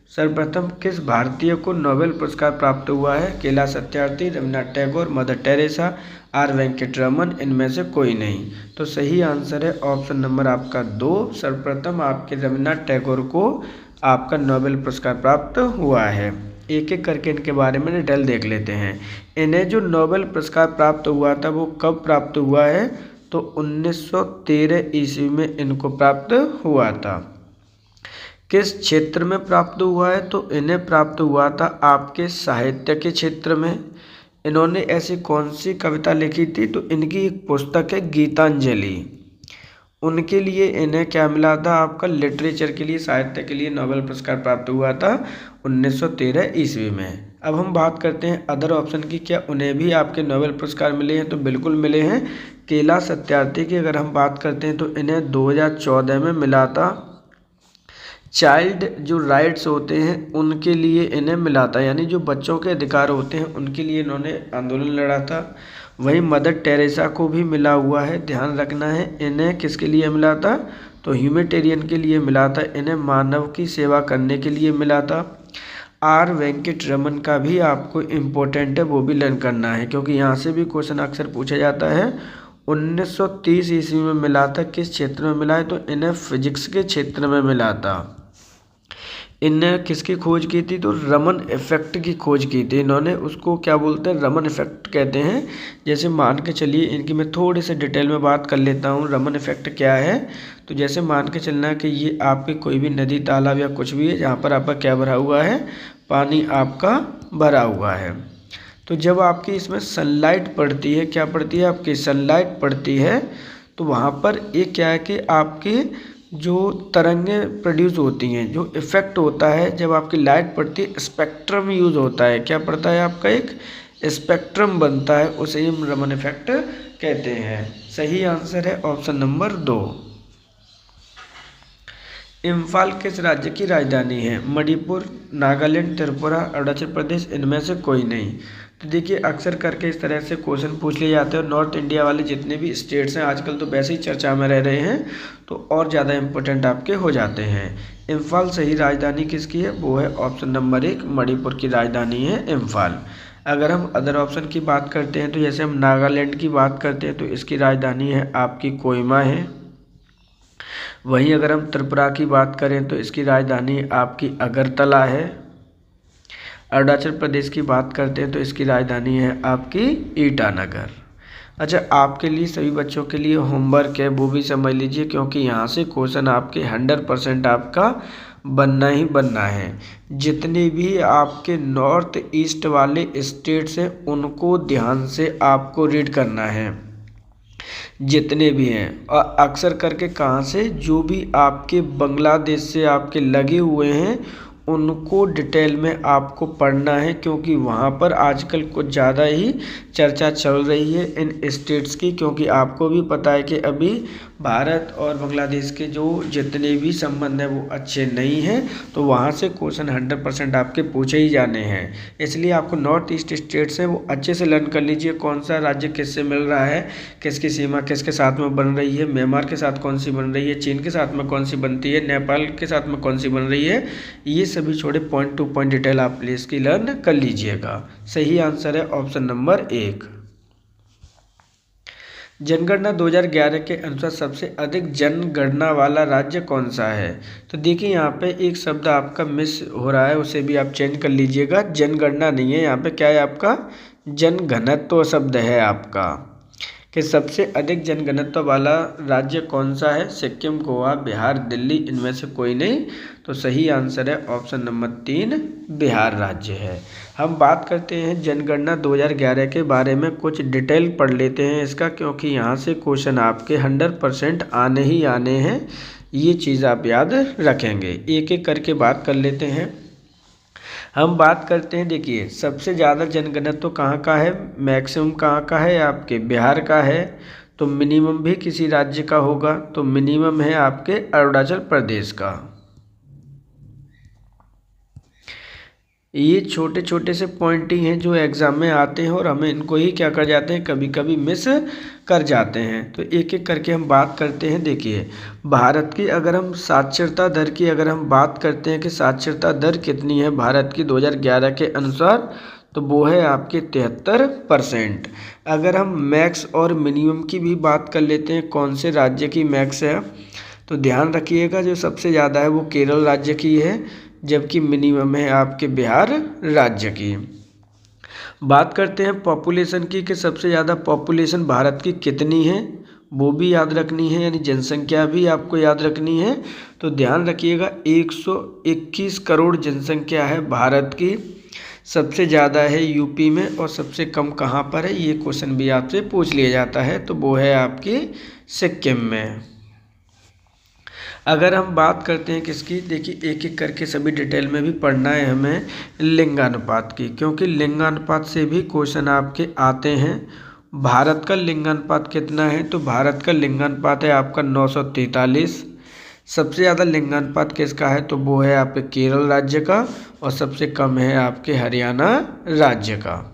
सर्वप्रथम किस भारतीय को नोबेल पुरस्कार प्राप्त हुआ है? Kailash Satyarthi, Rabindranath Tagore, mother Teresa, R Venkataraman, इनमें से कोई नहीं। तो सही आंसर है ऑप्शन नंबर आपका 2। सर्वप्रथम आपके रविन्द्रनाथ टैगोर को आपका नोबेल पुरस्कार प्राप्त हुआ है। एक एक करके इनके बारे में डिटेल देख लेते हैं। इन्हें जो नोबेल पुरस्कार प्राप्त हुआ था वो कब प्राप्त हुआ है? तो 1913 ईस्वी में इनको प्राप्त हुआ था। किस क्षेत्र में प्राप्त हुआ है? तो इन्हें प्राप्त हुआ था आपके साहित्य के क्षेत्र में। इन्होंने ऐसी कौन सी कविता लिखी थी? तो इनकी एक पुस्तक है गीतांजलि, उनके लिए इन्हें क्या मिला था? आपका लिटरेचर के लिए, साहित्य के लिए नोबेल पुरस्कार प्राप्त हुआ था 1913 ईस्वी में। अब हम बात करते हैं अदर ऑप्शन की, क्या उन्हें भी आपके नोबेल पुरस्कार मिले हैं? तो बिल्कुल मिले हैं। कैलाश सत्यार्थी की अगर हम बात करते हैं तो इन्हें 2014 में मिला था। चाइल्ड जो राइट्स होते हैं उनके लिए इन्हें मिला था, यानी जो बच्चों के अधिकार होते हैं उनके लिए इन्होंने आंदोलन लड़ा था। वहीं मदर टेरेसा को भी मिला हुआ है, ध्यान रखना है। इन्हें किसके लिए मिला था? तो ह्यूमैनिटेरियन के लिए मिला था, इन्हें मानव की सेवा करने के लिए मिला था। आर वेंकटरमन का भी आपको इम्पोर्टेंट है, वो भी लर्न करना है क्योंकि यहाँ से भी क्वेश्चन अक्सर पूछा जाता है। 1930 ईस्वी में मिला था। किस क्षेत्र में मिला है? तो इन्हें फिजिक्स के क्षेत्र में मिला था। इनने किसकी खोज की थी? तो रमन इफेक्ट की खोज की थी इन्होंने। उसको क्या बोलते हैं? रमन इफेक्ट कहते हैं। जैसे मान के चलिए, इनकी मैं थोड़ी सी डिटेल में बात कर लेता हूँ। रमन इफेक्ट क्या है? तो जैसे मान के चलना कि ये आपके कोई भी नदी, तालाब या कुछ भी है जहाँ पर आपका क्या भरा हुआ है? पानी आपका भरा हुआ है। तो जब आपकी इसमें सनलाइट पड़ती है, क्या पड़ती है? आपकी सनलाइट पड़ती है, तो वहाँ पर एक क्या है कि आपकी जो तरंगें प्रोड्यूस होती हैं, जो इफ़ेक्ट होता है जब आपकी लाइट पड़ती है, स्पेक्ट्रम यूज़ होता है। क्या पड़ता है? आपका एक स्पेक्ट्रम बनता है, उसे हम रमन इफेक्ट कहते हैं। सही आंसर है ऑप्शन नंबर 2। इम्फाल किस राज्य की राजधानी है? मणिपुर, नागालैंड, त्रिपुरा, अरुणाचल प्रदेश, इनमें से कोई नहीं। तो देखिए अक्सर करके इस तरह से क्वेश्चन पूछ लिए जाते हैं। और नॉर्थ इंडिया वाले जितने भी स्टेट्स हैं आजकल तो वैसे ही चर्चा में रह रहे हैं, तो और ज़्यादा इम्पोर्टेंट आपके हो जाते हैं। इम्फाल सही राजधानी किसकी है? वो है ऑप्शन नंबर 1, मणिपुर की राजधानी है इम्फाल। अगर हम अदर ऑप्शन की बात करते हैं तो जैसे हम नागालैंड की बात करते हैं तो इसकी राजधानी है आपकी कोहिमा है। वहीं अगर हम त्रिपुरा की बात करें तो इसकी राजधानी आपकी अगरतला है। अरुणाचल प्रदेश की बात करते हैं तो इसकी राजधानी है आपकी ईटानगर। अच्छा, आपके लिए, सभी बच्चों के लिए होमवर्क है, वो भी समझ लीजिए क्योंकि यहाँ से क्वेश्चन आपके 100% आपका बनना ही बनना है। जितने भी आपके नॉर्थ ईस्ट वाले स्टेट्स हैं उनको ध्यान से आपको रीड करना है, जितने भी हैं। और अक्सर करके कहाँ से? जो भी आपके बांग्लादेश से आपके लगे हुए हैं उनको डिटेल में आपको पढ़ना है, क्योंकि वहाँ पर आजकल कुछ ज़्यादा ही चर्चा चल रही है इन स्टेट्स की। क्योंकि आपको भी पता है कि अभी भारत और बांग्लादेश के जो जितने भी संबंध हैं वो अच्छे नहीं हैं, तो वहाँ से क्वेश्चन 100% आपके पूछे ही जाने हैं। इसलिए आपको नॉर्थ ईस्ट स्टेट्स हैं वो अच्छे से लर्न कर लीजिए, कौन सा राज्य किससे मिल रहा है, किसकी सीमा किसके साथ में बन रही है, म्यांमार के साथ कौन सी बन रही है, चीन के साथ में कौन सी बनती है, नेपाल के साथ में कौन सी बन रही है। ये सभी छोटे पॉइंट टू पॉइंट डिटेल आप प्लीज़ की लर्न कर लीजिएगा। सही आंसर है ऑप्शन नंबर 1। जनगणना 2011 के अनुसार सबसे अधिक जनगणना वाला राज्य कौन सा है? तो देखिए यहाँ पे एक शब्द आपका मिस हो रहा है, उसे भी आप चेंज कर लीजिएगा। जनगणना नहीं है यहाँ पे, क्या है आपका? जनघनत्व शब्द है आपका। कि सबसे अधिक जनघनत्व वाला राज्य कौन सा है? सिक्किम, गोवा, बिहार, दिल्ली, इनमें से कोई नहीं। तो सही आंसर है ऑप्शन नंबर 3 बिहार राज्य है। हम बात करते हैं जनगणना 2011 के बारे में, कुछ डिटेल पढ़ लेते हैं इसका, क्योंकि यहाँ से क्वेश्चन आपके 100% आने ही आने हैं। ये चीज़ आप याद रखेंगे। एक एक करके बात कर लेते हैं। हम बात करते हैं, देखिए सबसे ज़्यादा जनघनत्व कहाँ का है? मैक्सिमम कहाँ का है? आपके बिहार का है। तो मिनिमम भी किसी राज्य का होगा, तो मिनिमम है आपके अरुणाचल प्रदेश का। ये छोटे छोटे से पॉइंट ही हैं जो एग्ज़ाम में आते हैं और हमें इनको ही क्या कर जाते हैं, कभी कभी मिस कर जाते हैं। तो एक एक करके हम बात करते हैं। देखिए भारत की अगर हम साक्षरता दर की अगर हम बात करते हैं कि साक्षरता दर कितनी है भारत की 2011 के अनुसार, तो वो है आपके 73%। अगर हम मैक्स और मिनिमम की भी बात कर लेते हैं, कौन से राज्य की मैक्स है, तो ध्यान रखिएगा जो सबसे ज़्यादा है वो केरल राज्य की है, जबकि मिनिमम है आपके बिहार राज्य की। बात करते हैं पॉपुलेशन की कि सबसे ज़्यादा पॉपुलेशन भारत की कितनी है, वो भी याद रखनी है, यानी जनसंख्या भी आपको याद रखनी है। तो ध्यान रखिएगा 121 करोड़ जनसंख्या है भारत की। सबसे ज़्यादा है यूपी में और सबसे कम कहाँ पर है, ये क्वेश्चन भी आपसे पूछ लिया जाता है, तो वो है आपकी सिक्किम में। अगर हम बात करते हैं किसकी, देखिए एक एक करके सभी डिटेल में भी पढ़ना है हमें लिंगानुपात की, क्योंकि लिंगानुपात से भी क्वेश्चन आपके आते हैं। भारत का लिंगानुपात कितना है, तो भारत का लिंगानुपात है आपका 943। सबसे ज़्यादा लिंगानुपात किसका है, तो वो है आपके केरल राज्य का, और सबसे कम है आपके हरियाणा राज्य का।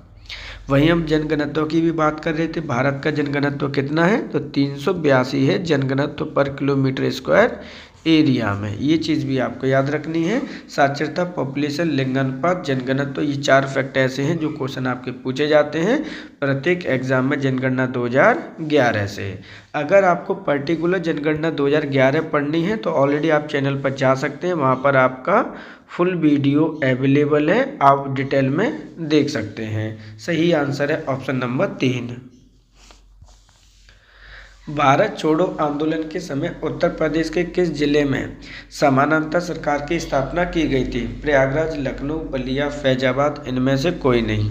वहीं हम जनघनत्व की भी बात कर रहे थे। भारत का जनघनत्व कितना है, तो 382 है जनघनत्व पर किलोमीटर स्क्वायर एरिया में। ये चीज़ भी आपको याद रखनी है। साक्षरता, पॉपुलेशन, लिंगानुपात, जनघनत्व, ये 4 फैक्ट ऐसे हैं जो क्वेश्चन आपके पूछे जाते हैं प्रत्येक एग्जाम में जनगणना 2011 से। अगर आपको पर्टिकुलर जनगणना 2011 पढ़नी है तो ऑलरेडी आप चैनल पर जा सकते हैं, वहाँ पर आपका फुल वीडियो अवेलेबल है, आप डिटेल में देख सकते हैं। सही आंसर है ऑप्शन नंबर 3। भारत छोड़ो आंदोलन के समय उत्तर प्रदेश के किस जिले में समानांतर सरकार की स्थापना की गई थी? प्रयागराज, लखनऊ, बलिया, फैजाबाद, इनमें से कोई नहीं।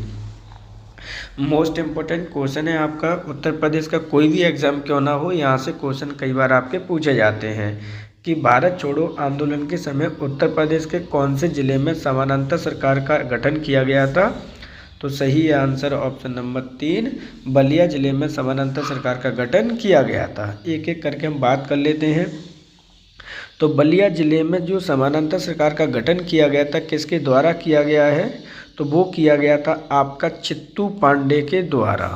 मोस्ट इम्पोर्टेंट क्वेश्चन है आपका, उत्तर प्रदेश का कोई भी एग्जाम क्यों ना हो, यहाँ से क्वेश्चन कई बार आपके पूछे जाते हैं कि भारत छोड़ो आंदोलन के समय उत्तर प्रदेश के कौन से जिले में समानांतर सरकार का गठन किया गया था? तो सही आंसर ऑप्शन नंबर 3 बलिया जिले में समानांतर सरकार का गठन किया गया था। एक एक करके हम बात कर लेते हैं। तो बलिया जिले में जो समानांतर सरकार का गठन किया गया था किसके द्वारा किया गया है, तो वो किया गया था आपका चित्तू पांडे के द्वारा।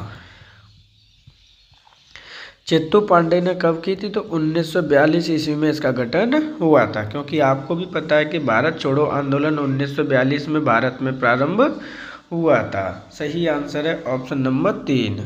चित्तू पांडे ने कब की थी, तो 1942 ईस्वी में इसका गठन हुआ था, क्योंकि आपको भी पता है कि भारत छोड़ो आंदोलन 1942 में भारत में प्रारंभ हुआ था। सही आंसर है ऑप्शन नंबर 3।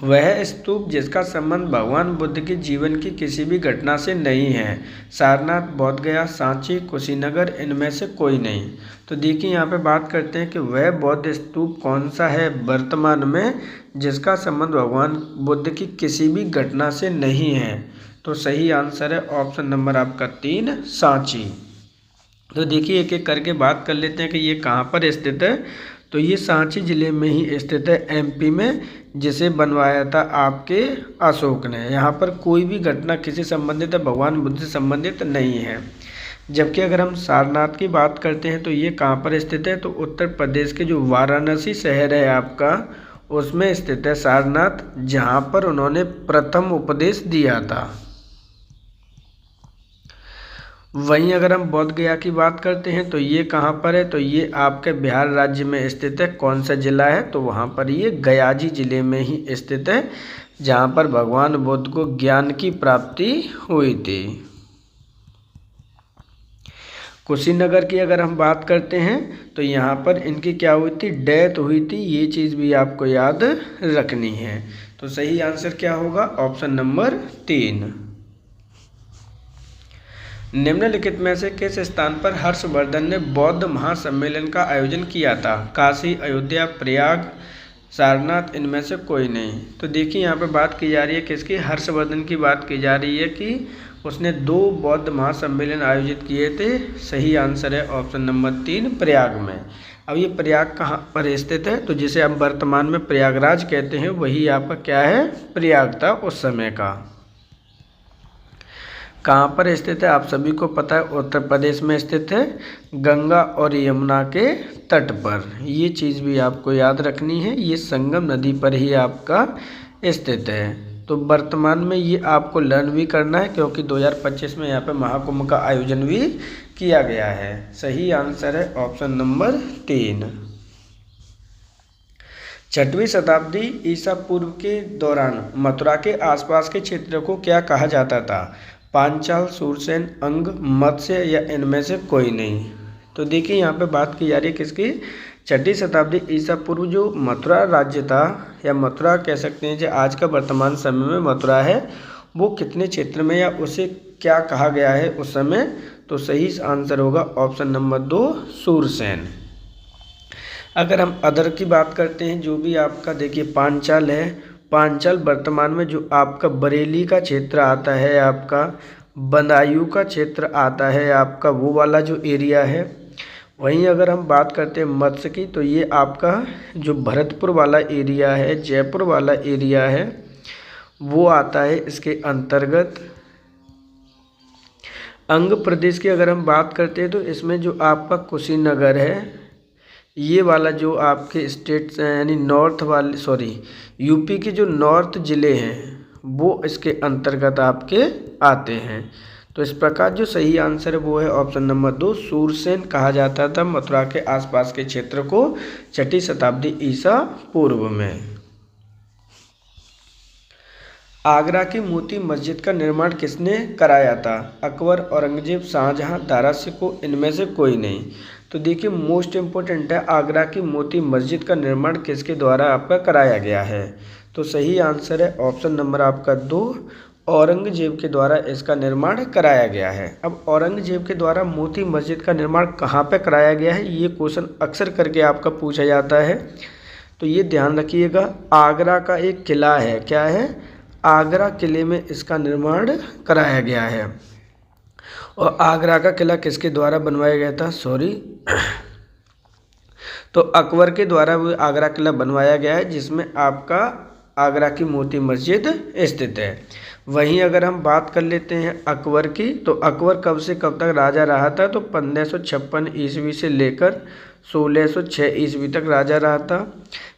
वह स्तूप जिसका संबंध भगवान बुद्ध के जीवन की किसी भी घटना से नहीं है? सारनाथ, बोधगया, सांची, कुशीनगर, इनमें से कोई नहीं। तो देखिए यहाँ पे बात करते हैं कि वह बौद्ध स्तूप कौन सा है वर्तमान में जिसका संबंध भगवान बुद्ध की किसी भी घटना से नहीं है? तो सही आंसर है ऑप्शन नंबर आपका 3 सांची। तो देखिए एक एक करके बात कर लेते हैं कि ये कहाँ पर स्थित है। तो ये सांची जिले में ही स्थित है, एमपी में, जिसे बनवाया था आपके अशोक ने। यहाँ पर कोई भी घटना किसी संबंधित भगवान बुद्ध से संबंधित नहीं है। जबकि अगर हम सारनाथ की बात करते हैं तो ये कहाँ पर स्थित है, तो उत्तर प्रदेश के जो वाराणसी शहर है आपका उसमें स्थित है सारनाथ, जहाँ पर उन्होंने प्रथम उपदेश दिया था। वहीं अगर हम बोध गया की बात करते हैं तो ये कहाँ पर है, तो ये आपके बिहार राज्य में स्थित है। कौन सा जिला है, तो वहाँ पर ये गयाजी जिले में ही स्थित है, जहाँ पर भगवान बुद्ध को ज्ञान की प्राप्ति हुई थी। कुशीनगर की अगर हम बात करते हैं तो यहाँ पर इनकी क्या हुई थी, डेथ हुई थी। ये चीज़ भी आपको याद रखनी है। तो सही आंसर क्या होगा, ऑप्शन नंबर 3। निम्नलिखित में से किस स्थान पर हर्षवर्धन ने बौद्ध महासम्मेलन का आयोजन किया था? काशी, अयोध्या, प्रयाग, सारनाथ, इनमें से कोई नहीं। तो देखिए यहाँ पे बात की जा रही है किसकी, हर्षवर्धन की बात की जा रही है कि उसने 2 बौद्ध महासम्मेलन आयोजित किए थे। सही आंसर है ऑप्शन नंबर 3 प्रयाग में। अब ये प्रयाग कहाँ पर स्थित है, तो जिसे हम वर्तमान में प्रयागराज कहते हैं वही आपका क्या है, प्रयाग था उस समय का। कहाँ पर स्थित है, आप सभी को पता है उत्तर प्रदेश में स्थित है, गंगा और यमुना के तट पर। ये चीज़ भी आपको याद रखनी है, ये संगम नदी पर ही आपका स्थित है। तो वर्तमान में ये आपको लर्न भी करना है क्योंकि 2025 में यहाँ पे महाकुंभ का आयोजन भी किया गया है। सही आंसर है ऑप्शन नंबर 3। 6वीं शताब्दी ईसा पूर्व के दौरान मथुरा के आसपास के क्षेत्र को क्या कहा जाता था, पांचाल, सूरसेन, अंग, मत्स्य या इनमें से कोई नहीं। तो देखिए यहाँ पे बात की जा रही है किसकी, 6वीं शताब्दी ईसा पूर्व जो मथुरा राज्य था या मथुरा कह सकते हैं जो आज का वर्तमान समय में मथुरा है, वो कितने क्षेत्र में या उसे क्या कहा गया है उस समय। तो सही आंसर होगा ऑप्शन नंबर 2 सूरसेन। अगर हम अदर की बात करते हैं, जो भी आपका देखिए पांचाल है, पांचाल वर्तमान में जो आपका बरेली का क्षेत्र आता है, आपका बदायूं का क्षेत्र आता है, आपका वो वाला जो एरिया है। वहीं अगर हम बात करते हैं मत्स्य की, तो ये आपका जो भरतपुर वाला एरिया है, जयपुर वाला एरिया है, वो आता है इसके अंतर्गत। अंग प्रदेश की अगर हम बात करते हैं तो इसमें जो आपका कुशीनगर है, ये वाला जो आपके स्टेट यानी नॉर्थ वाले यूपी के जो नॉर्थ ज़िले हैं वो इसके अंतर्गत आपके आते हैं। तो इस प्रकार जो सही आंसर है वो है ऑप्शन नंबर 2 सूरसेन कहा जाता था मथुरा के आसपास के क्षेत्र को 6वीं शताब्दी ईसा पूर्व में। आगरा की मोती मस्जिद का निर्माण किसने कराया था, अकबर, औरंगजेब, शाहजहां, दारा शिकोह, इनमें से कोई नहीं। तो देखिए मोस्ट इम्पोर्टेंट है, आगरा की मोती मस्जिद का निर्माण किसके द्वारा आपका कराया गया है। तो सही आंसर है ऑप्शन नंबर आपका 2 औरंगजेब के द्वारा इसका निर्माण कराया गया है। अब औरंगजेब के द्वारा मोती मस्जिद का निर्माण कहाँ पे कराया गया है, ये क्वेश्चन अक्सर करके आपका पूछा जाता है। तो ये ध्यान रखिएगा, आगरा का एक किला है, क्या है, आगरा किले में इसका निर्माण कराया गया है। और आगरा का किला किसके द्वारा बनवाया गया था, तो अकबर के द्वारा वो आगरा किला बनवाया गया है, जिसमें आपका आगरा की मोती मस्जिद स्थित है। वहीं अगर हम बात कर लेते हैं अकबर की, तो अकबर कब से कब तक राजा रहा था, तो 1556 ईस्वी से लेकर 1606 ईस्वी तक राजा रहा था।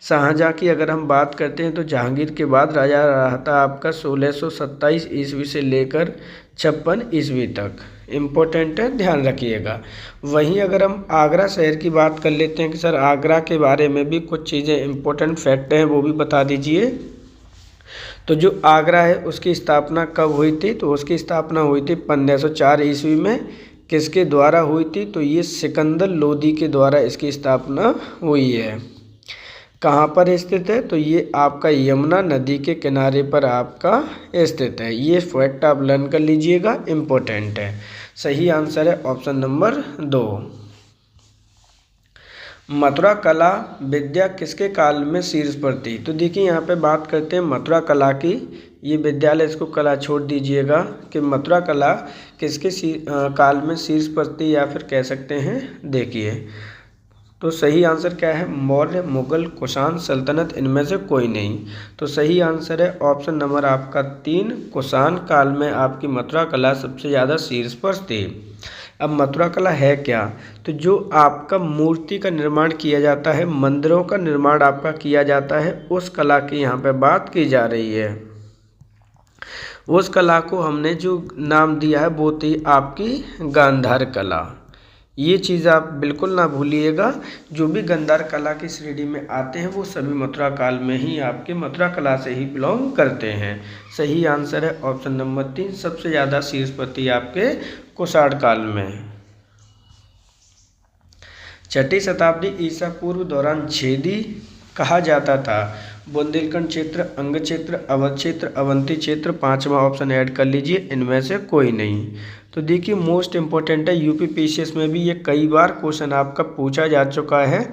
शाहजहाँ की अगर हम बात करते हैं तो जहांगीर के बाद राजा रहा था आपका 1627 ईस्वी से लेकर 56 ईस्वी तक। इम्पोर्टेंट है, ध्यान रखिएगा। वहीं अगर हम आगरा शहर की बात कर लेते हैं कि सर आगरा के बारे में भी कुछ चीज़ें इम्पोर्टेंट फैक्ट हैं वो भी बता दीजिए। तो जो आगरा है उसकी स्थापना कब हुई थी, तो उसकी स्थापना हुई थी 1504 ईस्वी में। किसके द्वारा हुई थी, तो ये सिकंदर लोदी के द्वारा इसकी स्थापना हुई है। कहाँ पर स्थित है, तो ये आपका यमुना नदी के किनारे पर आपका स्थित है। ये फैक्ट आप लर्न कर लीजिएगा, इम्पोर्टेंट है। सही आंसर है ऑप्शन नंबर 2। मथुरा कला विद्या किसके काल में शीर्ष पर थी। तो देखिए यहाँ पे बात करते हैं मथुरा कला की। ये विद्यालय, इसको कला छोड़ दीजिएगा कि मथुरा कला किसके काल में शीर्ष पर थी या फिर कह सकते हैं। देखिए तो सही आंसर क्या है, मौर्य, मुगल, कुषाण सल्तनत, इनमें से कोई नहीं। तो सही आंसर है ऑप्शन नंबर आपका 3 कुषाण काल में आपकी मथुरा कला सबसे ज़्यादा शीर्ष पर थी। अब मथुरा कला है क्या, तो जो आपका मूर्ति का निर्माण किया जाता है, मंदिरों का निर्माण आपका किया जाता है, उस कला की यहाँ पे बात की जा रही है। उस कला को हमने जो नाम दिया है वो थी आपकी गांधार कला। ये चीज़ आप बिल्कुल ना भूलिएगा, जो भी गांधार कला की श्रेणी में आते हैं वो सभी मथुरा काल में ही आपके मथुरा कला से ही बिलोंग करते हैं। सही आंसर है ऑप्शन नंबर 3, सबसे ज़्यादा शीर्ष पर थी आपके कुषाण काल में। 6वीं शताब्दी ईसा पूर्व दौरान छेदी कहा जाता था बुंदेलखंड क्षेत्र, अंग क्षेत्र, अवध क्षेत्र, अवंती क्षेत्र, पांचवा ऑप्शन ऐड कर लीजिए, इनमें से कोई नहीं। तो देखिए मोस्ट इम्पोर्टेंट है, यूपी पीसीएस में भी ये कई बार क्वेश्चन आपका पूछा जा चुका है।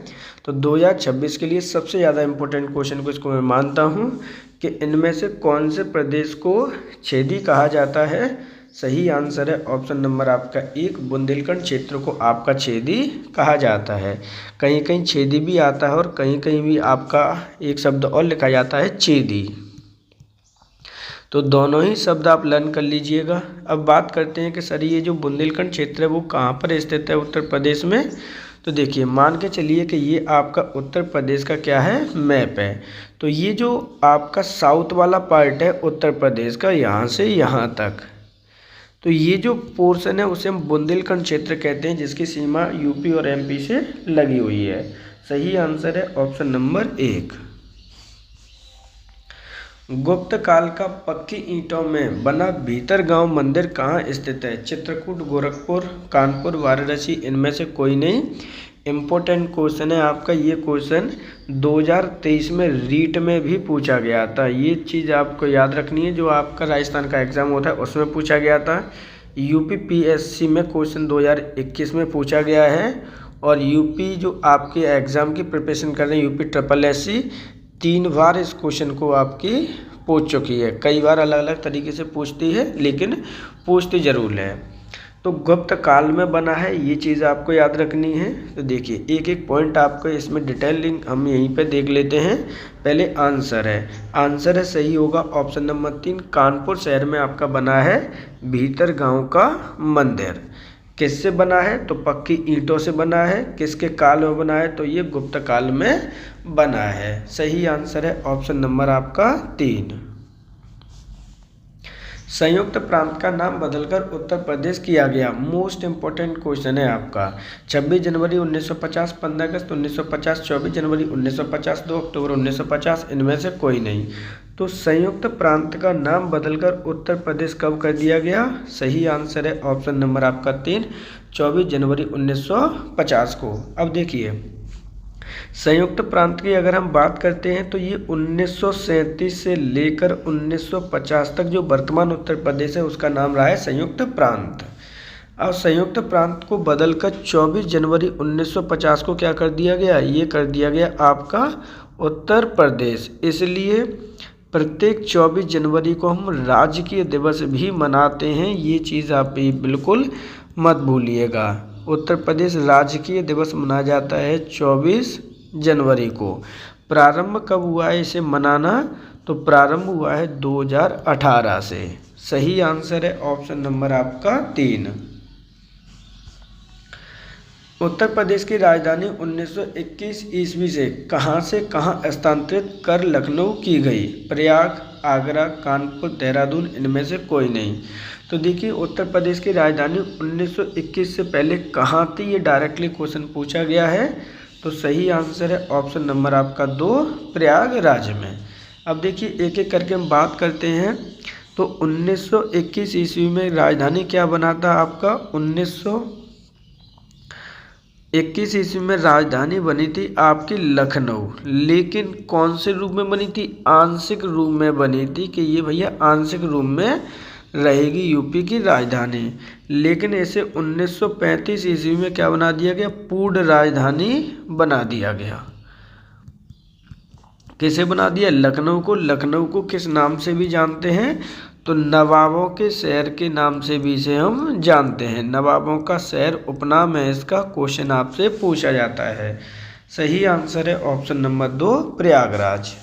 तो 2026 के लिए सबसे ज़्यादा इम्पोर्टेंट क्वेश्चन को इसको मैं मानता हूँ कि इनमें से कौन से प्रदेश को छेदी कहा जाता है। सही आंसर है ऑप्शन नंबर आपका 1, बुंदेलखंड क्षेत्र को आपका छेदी कहा जाता है। कहीं कहीं छेदी भी आता है और कहीं कहीं भी आपका एक शब्द और लिखा जाता है छेदी। तो दोनों ही शब्द आप लर्न कर लीजिएगा। अब बात करते हैं कि सर ये जो बुंदेलखंड क्षेत्र है वो कहाँ पर स्थित है उत्तर प्रदेश में। तो देखिए मान के चलिए कि ये आपका उत्तर प्रदेश का क्या है, मैप है। तो ये जो आपका साउथ वाला पार्ट है उत्तर प्रदेश का, यहाँ से यहाँ तक, तो ये जो पोर्शन है उसे हम बुंदेलखंड क्षेत्र कहते हैं, जिसकी सीमा यूपी और एमपी से लगी हुई है। सही आंसर है ऑप्शन नंबर 1। गुप्त काल का पक्की ईंटों में बना भीतरगांव मंदिर कहाँ स्थित है। चित्रकूट, गोरखपुर, कानपुर, वाराणसी, इनमें से कोई नहीं। इम्पोर्टेंट क्वेश्चन है आपका। ये क्वेश्चन 2023 में रीट में भी पूछा गया था। ये चीज़ आपको याद रखनी है, जो आपका राजस्थान का एग्ज़ाम होता है उसमें पूछा गया था। यूपी पीएससी में क्वेश्चन 2021 में पूछा गया है। और यूपी जो आपके एग्ज़ाम की प्रिपरेशन कर रहे हैं, यूपी SSSC 3 बार इस क्वेश्चन को आपकी पूछ चुकी है। कई बार अलग अलग तरीके से पूछती है, लेकिन पूछती ज़रूर है। तो गुप्त काल में बना है, ये चीज़ आपको याद रखनी है। तो देखिए एक एक पॉइंट आपको इसमें डिटेलिंग हम यहीं पे देख लेते हैं। पहले आंसर है सही होगा ऑप्शन नंबर 3, कानपुर शहर में आपका बना है भीतरगांव का मंदिर। किससे बना है, तो पक्की ईंटों से बना है। किसके काल में बना है, तो ये गुप्त काल में बना है। सही आंसर है ऑप्शन नंबर आपका 3। संयुक्त प्रांत का नाम बदलकर उत्तर प्रदेश किया गया। मोस्ट इंपोर्टेंट क्वेश्चन है आपका। 26 जनवरी 1950, 15 अगस्त 1950, 24 जनवरी 1950, 2 अक्टूबर 1950, इनमें से कोई नहीं। तो संयुक्त प्रांत का नाम बदलकर उत्तर प्रदेश कब कर दिया गया। सही आंसर है ऑप्शन नंबर आपका 3, 24 जनवरी 1950 को। अब देखिए संयुक्त प्रांत की अगर हम बात करते हैं तो ये 1937 से लेकर 1950 तक जो वर्तमान उत्तर प्रदेश है उसका नाम रहा है संयुक्त प्रांत। अब संयुक्त प्रांत को बदलकर 24 जनवरी 1950 को क्या कर दिया गया, ये कर दिया गया आपका उत्तर प्रदेश। इसलिए प्रत्येक 24 जनवरी को हम राजकीय दिवस भी मनाते हैं। ये चीज़ आप बिल्कुल मत भूलिएगा। उत्तर प्रदेश राजकीय दिवस मनाया जाता है 24 जनवरी को। प्रारंभ कब हुआ है इसे मनाना, तो प्रारंभ हुआ है 2018 से। सही आंसर है ऑप्शन नंबर आपका 3। उत्तर प्रदेश की राजधानी 1921 ईस्वी से कहां स्थानांतरित कर लखनऊ की गई। प्रयाग, आगरा, कानपुर, देहरादून, इनमें से कोई नहीं। तो देखिए उत्तर प्रदेश की राजधानी 1921 से पहले कहाँ थी, ये डायरेक्टली क्वेश्चन पूछा गया है। तो सही आंसर है ऑप्शन नंबर आपका 2, प्रयागराज में। अब देखिए एक एक करके हम बात करते हैं। तो 1921 ईस्वी में राजधानी क्या बना था आपका, 1921 ईस्वी में राजधानी बनी थी आपकी लखनऊ। लेकिन कौन से रूप में बनी थी, आंशिक रूप में बनी थी कि ये भैया आंशिक रूप में रहेगी यूपी की राजधानी। लेकिन इसे 1935 ईस्वी में क्या बना दिया गया, पूर्ण राजधानी बना दिया गया। किसे बना दिया, लखनऊ को। लखनऊ को किस नाम से भी जानते हैं, तो नवाबों के शहर के नाम से भी इसे हम जानते हैं। नवाबों का शहर उपनाम है इसका। क्वेश्चन आपसे पूछा जाता है। सही आंसर है ऑप्शन नंबर 2, प्रयागराज।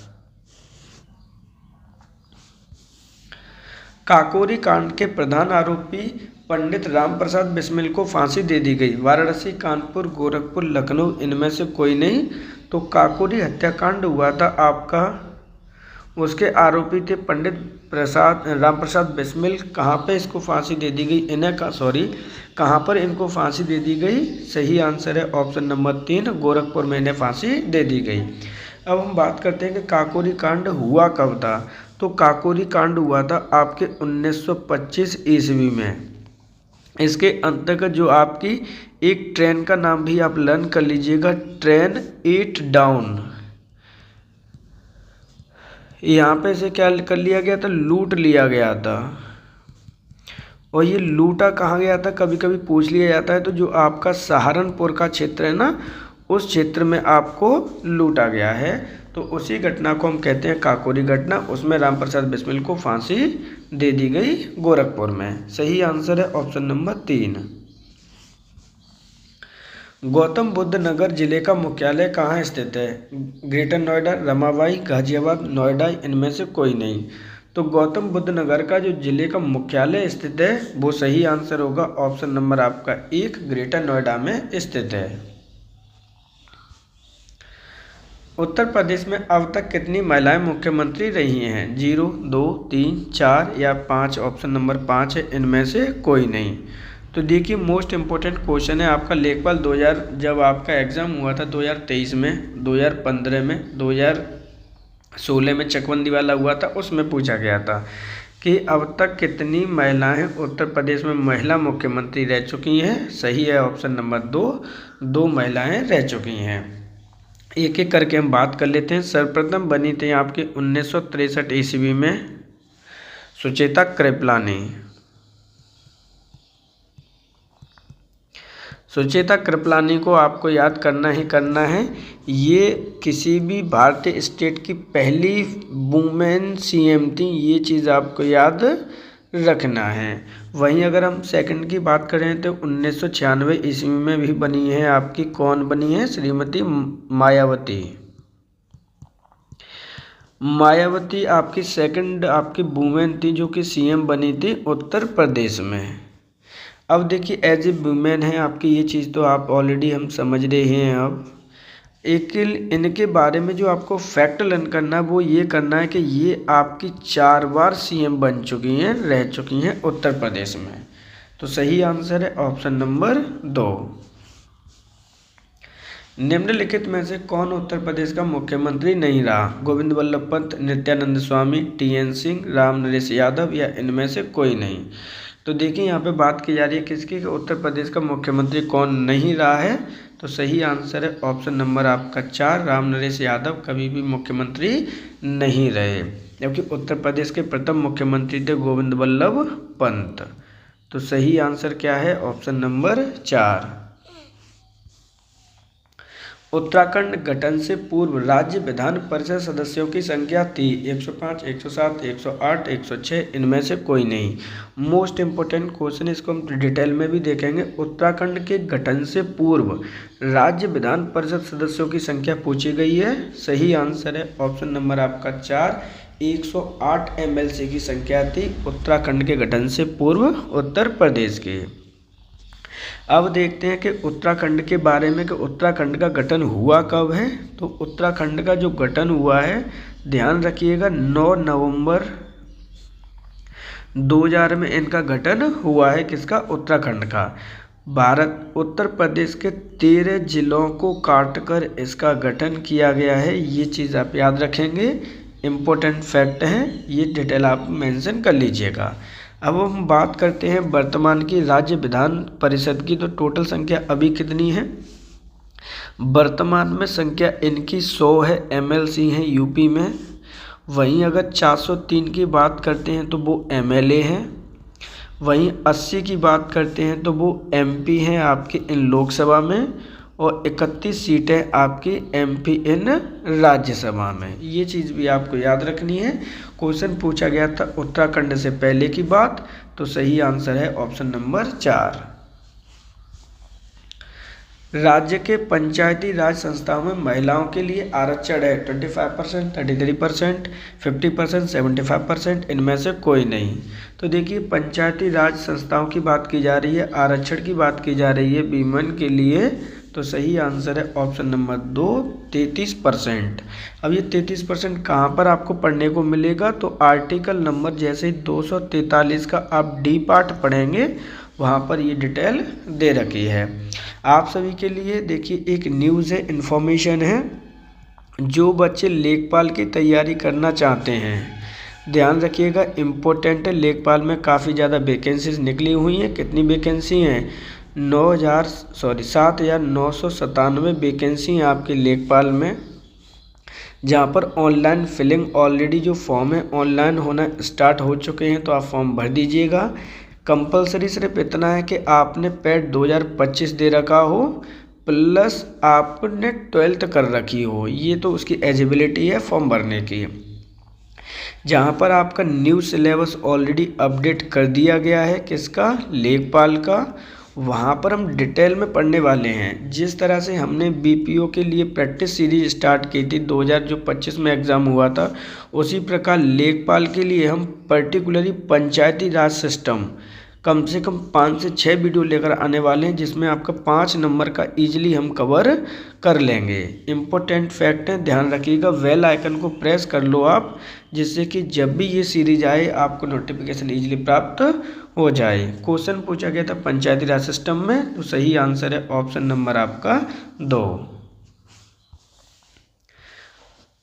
काकोरी कांड के प्रधान आरोपी पंडित राम प्रसाद बिस्मिल को फांसी दे दी गई। वाराणसी, कानपुर, गोरखपुर, लखनऊ, इनमें से कोई नहीं। तो काकोरी हत्याकांड हुआ था आपका, उसके आरोपी थे पंडित राम प्रसाद बिस्मिल। कहाँ पे इसको फांसी दे दी गई, कहाँ पर इनको फांसी दे दी गई। सही आंसर है ऑप्शन नंबर 3, गोरखपुर में इन्हें फांसी दे दी गई। अब हम बात करते हैं कि काकोरी कांड हुआ कब था। तो काकोरी कांड हुआ था आपके 1925 ईस्वी में। इसके अंतर्गत जो आपकी एक ट्रेन का नाम भी आप लर्न कर लीजिएगा, ट्रेन 8 डाउन। यहाँ पे से क्या कर लिया गया था, लूट लिया गया था। और ये लूटा कहाँ गया था, कभी कभी पूछ लिया जाता है। तो जो आपका सहारनपुर का क्षेत्र है ना, उस क्षेत्र में आपको लूटा गया है। तो उसी घटना को हम कहते हैं काकोरी घटना। उसमें राम प्रसाद बिस्मिल को फांसी दे दी गई गोरखपुर में। सही आंसर है ऑप्शन नंबर 3। गौतम बुद्ध नगर जिले का मुख्यालय कहाँ स्थित है? ग्रेटर नोएडा, रमाबाई, गाजियाबाद, नोएडा, इनमें से कोई नहीं। तो गौतम बुद्ध नगर का जो जिले का मुख्यालय स्थित है वो सही आंसर होगा ऑप्शन नंबर आपका 1, ग्रेटर नोएडा में स्थित है। उत्तर प्रदेश में अब तक कितनी महिलाएं मुख्यमंत्री रही हैं? 0, 2, 3, 4 या 5। ऑप्शन नंबर 5 है, इनमें से कोई नहीं। तो देखिए मोस्ट इम्पोर्टेंट क्वेश्चन है आपका लेखपाल 2000 जब आपका एग्ज़ाम हुआ था 2023 में, 2015 में, 2016 में चकबंदी वाला हुआ था, उसमें पूछा गया था कि अब तक कितनी महिलाएं उत्तर प्रदेश में महिला मुख्यमंत्री रह चुकी हैं। सही है ऑप्शन नंबर 2, 2 महिलाएं रह चुकी हैं। एक एक करके हम बात कर लेते हैं। सर्वप्रथम बनी थी आपकी 1963 ईस्वी में सुचेता कृपलानी। सुचेता कृपलानी को आपको याद करना ही करना है। ये किसी भी भारतीय स्टेट की पहली वुमेन सीएम थी, ये चीज़ आपको याद रखना है। वहीं अगर हम सेकंड की बात करें तो 1996 ईस्वी में भी बनी है आपकी, कौन बनी है? श्रीमती मायावती। मायावती आपकी सेकंड आपकी वुमेन थी जो कि सीएम बनी थी उत्तर प्रदेश में। अब देखिए एज ए वुमेन है आपकी, ये चीज़ तो आप ऑलरेडी हम समझ रहे हैं। अब एक इनके बारे में जो आपको फैक्ट लर्न करना है वो ये करना है कि ये आपकी 4 बार सीएम बन चुकी हैं, रह चुकी हैं उत्तर प्रदेश में। तो सही आंसर है ऑप्शन नंबर 2। निम्नलिखित में से कौन उत्तर प्रदेश का मुख्यमंत्री नहीं रहा? गोविंद वल्लभ पंत, नित्यानंद स्वामी, टीएन सिंह, राम नरेश यादव या इनमें से कोई नहीं। तो देखिए यहाँ पे बात की जा रही है किसकी, कि उत्तर प्रदेश का मुख्यमंत्री कौन नहीं रहा है। तो सही आंसर है ऑप्शन नंबर आपका 4, राम नरेश यादव कभी भी मुख्यमंत्री नहीं रहे, जबकि उत्तर प्रदेश के प्रथम मुख्यमंत्री थे गोविंद वल्लभ पंत। तो सही आंसर क्या है? Option number 4। उत्तराखंड गठन से पूर्व राज्य विधान परिषद सदस्यों की संख्या थी 105, 107, 108, 106, इनमें से कोई नहीं। मोस्ट इम्पोर्टेंट क्वेश्चन, इसको हम डिटेल में भी देखेंगे। उत्तराखंड के गठन से पूर्व राज्य विधान परिषद सदस्यों की संख्या पूछी गई है। सही आंसर है ऑप्शन नंबर आपका 4, 108 एमएलसी की संख्या थी उत्तराखंड के गठन से पूर्व उत्तर प्रदेश के। अब देखते हैं कि उत्तराखंड के बारे में कि उत्तराखंड का गठन हुआ कब है। तो उत्तराखंड का जो गठन हुआ है, ध्यान रखिएगा, 9 नवंबर 2000 में इनका गठन हुआ है। किसका? उत्तराखंड का। भारत उत्तर प्रदेश के 13 जिलों को काटकर इसका गठन किया गया है। ये चीज़ आप याद रखेंगे, इम्पोर्टेंट फैक्ट है, ये डिटेल आप मेंशन कर लीजिएगा। अब हम बात करते हैं वर्तमान की राज्य विधान परिषद की। तो टोटल संख्या अभी कितनी है? वर्तमान में संख्या इनकी 100 है, एमएलसी हैं यूपी में। वहीं अगर 403 की बात करते हैं तो वो एमएलए हैं। वहीं 80 की बात करते हैं तो वो एमपी हैं आपके इन लोकसभा में, और 31 सीटें आपकी एमपी इन राज्यसभा में। ये चीज़ भी आपको याद रखनी है। क्वेश्चन पूछा गया था उत्तराखंड से पहले की बात। तो सही आंसर है ऑप्शन नंबर 4। राज्य के पंचायती राज संस्थाओं में महिलाओं के लिए आरक्षण है 25%, 33%, 50%, 75%, इनमें से कोई नहीं। तो देखिए पंचायती राज संस्थाओं की बात की जा रही है, आरक्षण की बात की जा रही है वीमेन के लिए। तो सही आंसर है ऑप्शन नंबर 2, 33%। अब ये 33% कहाँ पर आपको पढ़ने को मिलेगा? तो आर्टिकल नंबर जैसे ही 243 का आप डी पार्ट पढ़ेंगे, वहाँ पर ये डिटेल दे रखी है आप सभी के लिए। देखिए एक न्यूज़ है, इन्फॉर्मेशन है, जो बच्चे लेखपाल की तैयारी करना चाहते हैं ध्यान रखिएगा, इम्पोर्टेंट है। लेखपाल में काफ़ी ज़्यादा वैकेंसीज निकली हुई हैं। कितनी वैकेंसी हैं? 7,997 वैकेंसी हैं आपके लेखपाल में। जहाँ पर ऑनलाइन फिलिंग ऑलरेडी जो फॉर्म है ऑनलाइन होना स्टार्ट हो चुके हैं, तो आप फॉर्म भर दीजिएगा। कंपलसरी सिर्फ इतना है कि आपने पैड 2025 दे रखा हो प्लस आपने 12th कर रखी हो, ये तो उसकी एलिजिबिलिटी है फॉर्म भरने की। जहाँ पर आपका न्यू सिलेबस ऑलरेडी अपडेट कर दिया गया है, किसका, लेखपाल का, वहाँ पर हम डिटेल में पढ़ने वाले हैं। जिस तरह से हमने बीपीओ के लिए प्रैक्टिस सीरीज स्टार्ट की थी 2025 में एग्ज़ाम हुआ था, उसी प्रकार लेखपाल के लिए हम पर्टिकुलरली पंचायती राज सिस्टम कम से कम 5 से 6 वीडियो लेकर आने वाले हैं, जिसमें आपका 5 नंबर का इजीली हम कवर कर लेंगे। इम्पोर्टेंट फैक्ट है, ध्यान रखिएगा, बेल आइकन को प्रेस कर लो आप, जिससे कि जब भी ये सीरीज आए आपको नोटिफिकेशन इजीली प्राप्त हो जाए। क्वेश्चन पूछा गया था पंचायती राज सिस्टम में, तो सही आंसर है ऑप्शन नंबर आपका 2।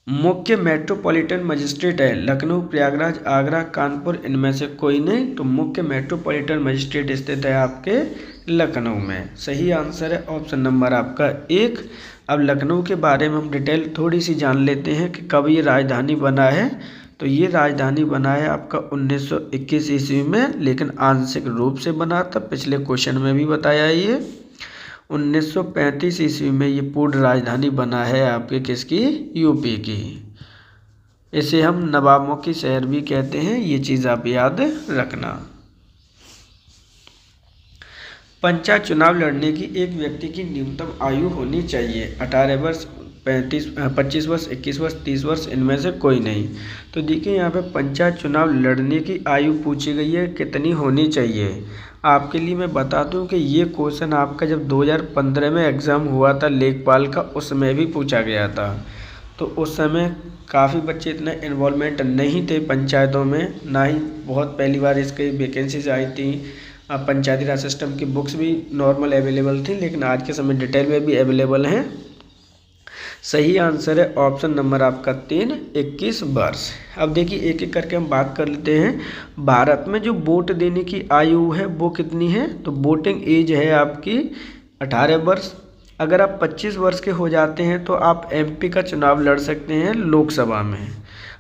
मुख्य मेट्रोपॉलिटन मजिस्ट्रेट है लखनऊ, प्रयागराज, आगरा, कानपुर, इनमें से कोई नहीं। तो मुख्य मेट्रोपॉलिटन मजिस्ट्रेट स्थित है आपके लखनऊ में। सही आंसर है ऑप्शन नंबर आपका 1। अब लखनऊ के बारे में हम डिटेल थोड़ी सी जान लेते हैं कि कब ये राजधानी बना है। तो ये राजधानी बना है आपका 1921 ईस्वी में, लेकिन आंशिक रूप से बना था, पिछले क्वेश्चन में भी बताया ये। 1935 ईस्वी में ये पूर्ण राजधानी बना है आपके किसकी, यूपी की। इसे हम नवाबों की शहर भी कहते हैं, ये चीज़ आप याद रखना। पंचायत चुनाव लड़ने की एक व्यक्ति की न्यूनतम आयु होनी चाहिए 18 वर्ष, 25 वर्ष, 21 वर्ष, 30 वर्ष, इनमें से कोई नहीं। तो देखिए यहाँ पे पंचायत चुनाव लड़ने की आयु पूछी गई है, कितनी होनी चाहिए। आपके लिए मैं बता दूं कि ये क्वेश्चन आपका जब 2015 में एग्ज़ाम हुआ था लेखपाल का, उसमें भी पूछा गया था। तो उस समय काफ़ी बच्चे इतना इन्वॉल्वमेंट नहीं थे पंचायतों में, ना ही बहुत पहली बार इसकी वैकेंसीज आई थी। पंचायती राज सिस्टम की बुक्स भी नॉर्मल अवेलेबल थी, लेकिन आज के समय डिटेल में भी अवेलेबल हैं। सही आंसर है ऑप्शन नंबर आपका 3, 21 वर्ष। अब देखिए एक एक करके हम बात कर लेते हैं। भारत में जो वोट देने की आयु है वो कितनी है, तो वोटिंग एज है आपकी 18 वर्ष। अगर आप 25 वर्ष के हो जाते हैं तो आप एमपी का चुनाव लड़ सकते हैं, लोकसभा में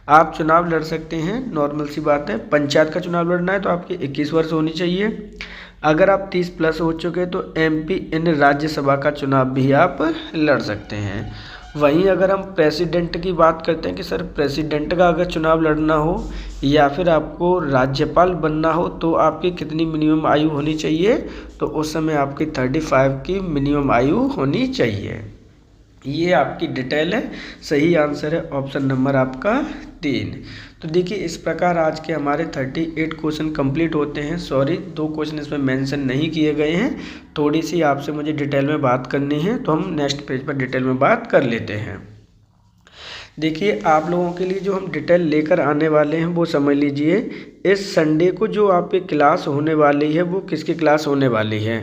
आप चुनाव लड़ सकते हैं, नॉर्मल सी बात है। पंचायत का चुनाव लड़ना है तो आपकी 21 वर्ष होनी चाहिए। अगर आप 30 प्लस हो चुके तो एमपी इन राज्यसभा का चुनाव भी आप लड़ सकते हैं। वहीं अगर हम प्रेसिडेंट की बात करते हैं कि सर प्रेसिडेंट का अगर चुनाव लड़ना हो या फिर आपको राज्यपाल बनना हो तो आपकी कितनी मिनिमम आयु होनी चाहिए, तो उस समय आपकी 35 की मिनिमम आयु होनी चाहिए। ये आपकी डिटेल है। सही आंसर है ऑप्शन नंबर आपका 3। तो देखिए इस प्रकार आज के हमारे 38 क्वेश्चन कंप्लीट होते हैं। सॉरी 2 क्वेश्चन इसमें मेंशन नहीं किए गए हैं, थोड़ी सी आपसे मुझे डिटेल में बात करनी है, तो हम नेक्स्ट पेज पर डिटेल में बात कर लेते हैं। देखिए आप लोगों के लिए जो हम डिटेल लेकर आने वाले हैं वो समझ लीजिए। इस संडे को जो आपकी क्लास होने वाली है वो किसकी क्लास होने वाली है।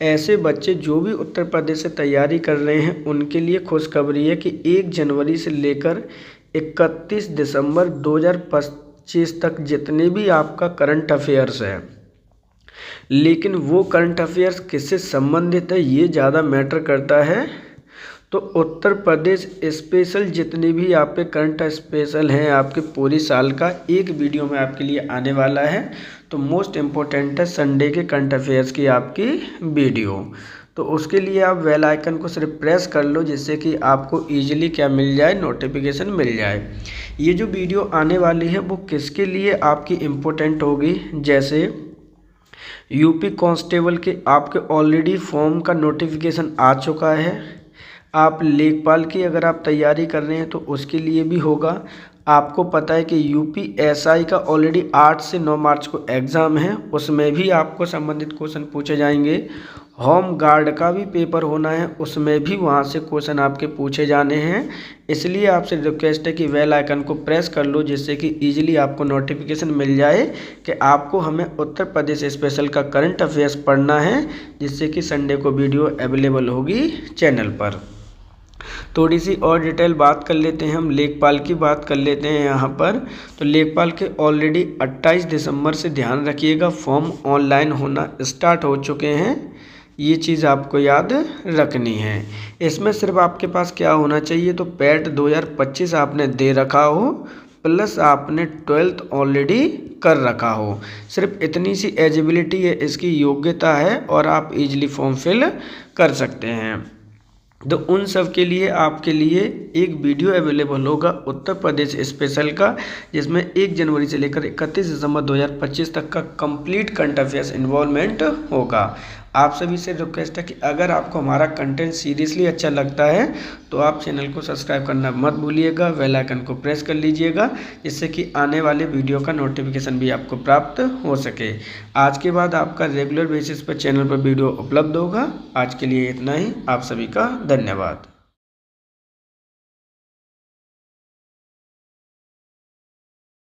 ऐसे बच्चे जो भी उत्तर प्रदेश से तैयारी कर रहे हैं उनके लिए खुशखबरी है कि 1 जनवरी से लेकर 31 दिसंबर 2025 तक जितने भी आपका करंट अफेयर्स है, लेकिन वो करंट अफेयर्स किससे संबंधित है ये ज़्यादा मैटर करता है। तो उत्तर प्रदेश स्पेशल जितने भी आपके करंट स्पेशल हैं आपके पूरी साल का एक वीडियो में आपके लिए आने वाला है। तो मोस्ट इम्पोर्टेंट है संडे के करंट अफेयर्स की आपकी वीडियो। तो उसके लिए आप बेल आइकन को सिर्फ प्रेस कर लो, जिससे कि आपको ईजिली क्या मिल जाए, नोटिफिकेशन मिल जाए। ये जो वीडियो आने वाली है वो किसके लिए आपकी इम्पोर्टेंट होगी, जैसे यूपी कांस्टेबल के आपके ऑलरेडी फॉर्म का नोटिफिकेशन आ चुका है। आप लेखपाल की अगर आप तैयारी कर रहे हैं तो उसके लिए भी होगा। आपको पता है कि यूपी एसआई का ऑलरेडी 8 से 9 मार्च को एग्ज़ाम है, उसमें भी आपको संबंधित क्वेश्चन पूछे जाएंगे। होम गार्ड का भी पेपर होना है, उसमें भी वहाँ से क्वेश्चन आपके पूछे जाने हैं। इसलिए आपसे रिक्वेस्ट है कि बेल आइकन को प्रेस कर लो, जिससे कि ईजिली आपको नोटिफिकेशन मिल जाए कि आपको हमें उत्तर प्रदेश स्पेशल का करंट अफेयर्स पढ़ना है, जिससे कि संडे को वीडियो अवेलेबल होगी चैनल पर। थोड़ी सी और डिटेल बात कर लेते हैं, हम लेखपाल की बात कर लेते हैं यहाँ पर। तो लेखपाल के ऑलरेडी 28 दिसंबर से ध्यान रखिएगा फॉर्म ऑनलाइन होना स्टार्ट हो चुके हैं। ये चीज़ आपको याद रखनी है। इसमें सिर्फ आपके पास क्या होना चाहिए, तो पैट 2025 आपने दे रखा हो प्लस आपने 12th ऑलरेडी कर रखा हो। सिर्फ इतनी सी एलिजिबिलिटी है, इसकी योग्यता है और आप इजीली फॉर्म फिल कर सकते हैं। तो उन सब के लिए आपके लिए एक वीडियो अवेलेबल होगा उत्तर प्रदेश स्पेशल का, जिसमें 1 जनवरी से लेकर 31 दिसंबर 2025 तक का कंप्लीट करंट अफेयर्स इन्वॉल्वमेंट होगा। आप सभी से रिक्वेस्ट है कि अगर आपको हमारा कंटेंट सीरियसली अच्छा लगता है तो आप चैनल को सब्सक्राइब करना मत भूलिएगा, बेल आइकन को प्रेस कर लीजिएगा, जिससे कि आने वाले वीडियो का नोटिफिकेशन भी आपको प्राप्त हो सके। आज के बाद आपका रेगुलर बेसिस पर चैनल पर वीडियो उपलब्ध होगा। आज के लिए इतना ही। आप सभी का धन्यवाद।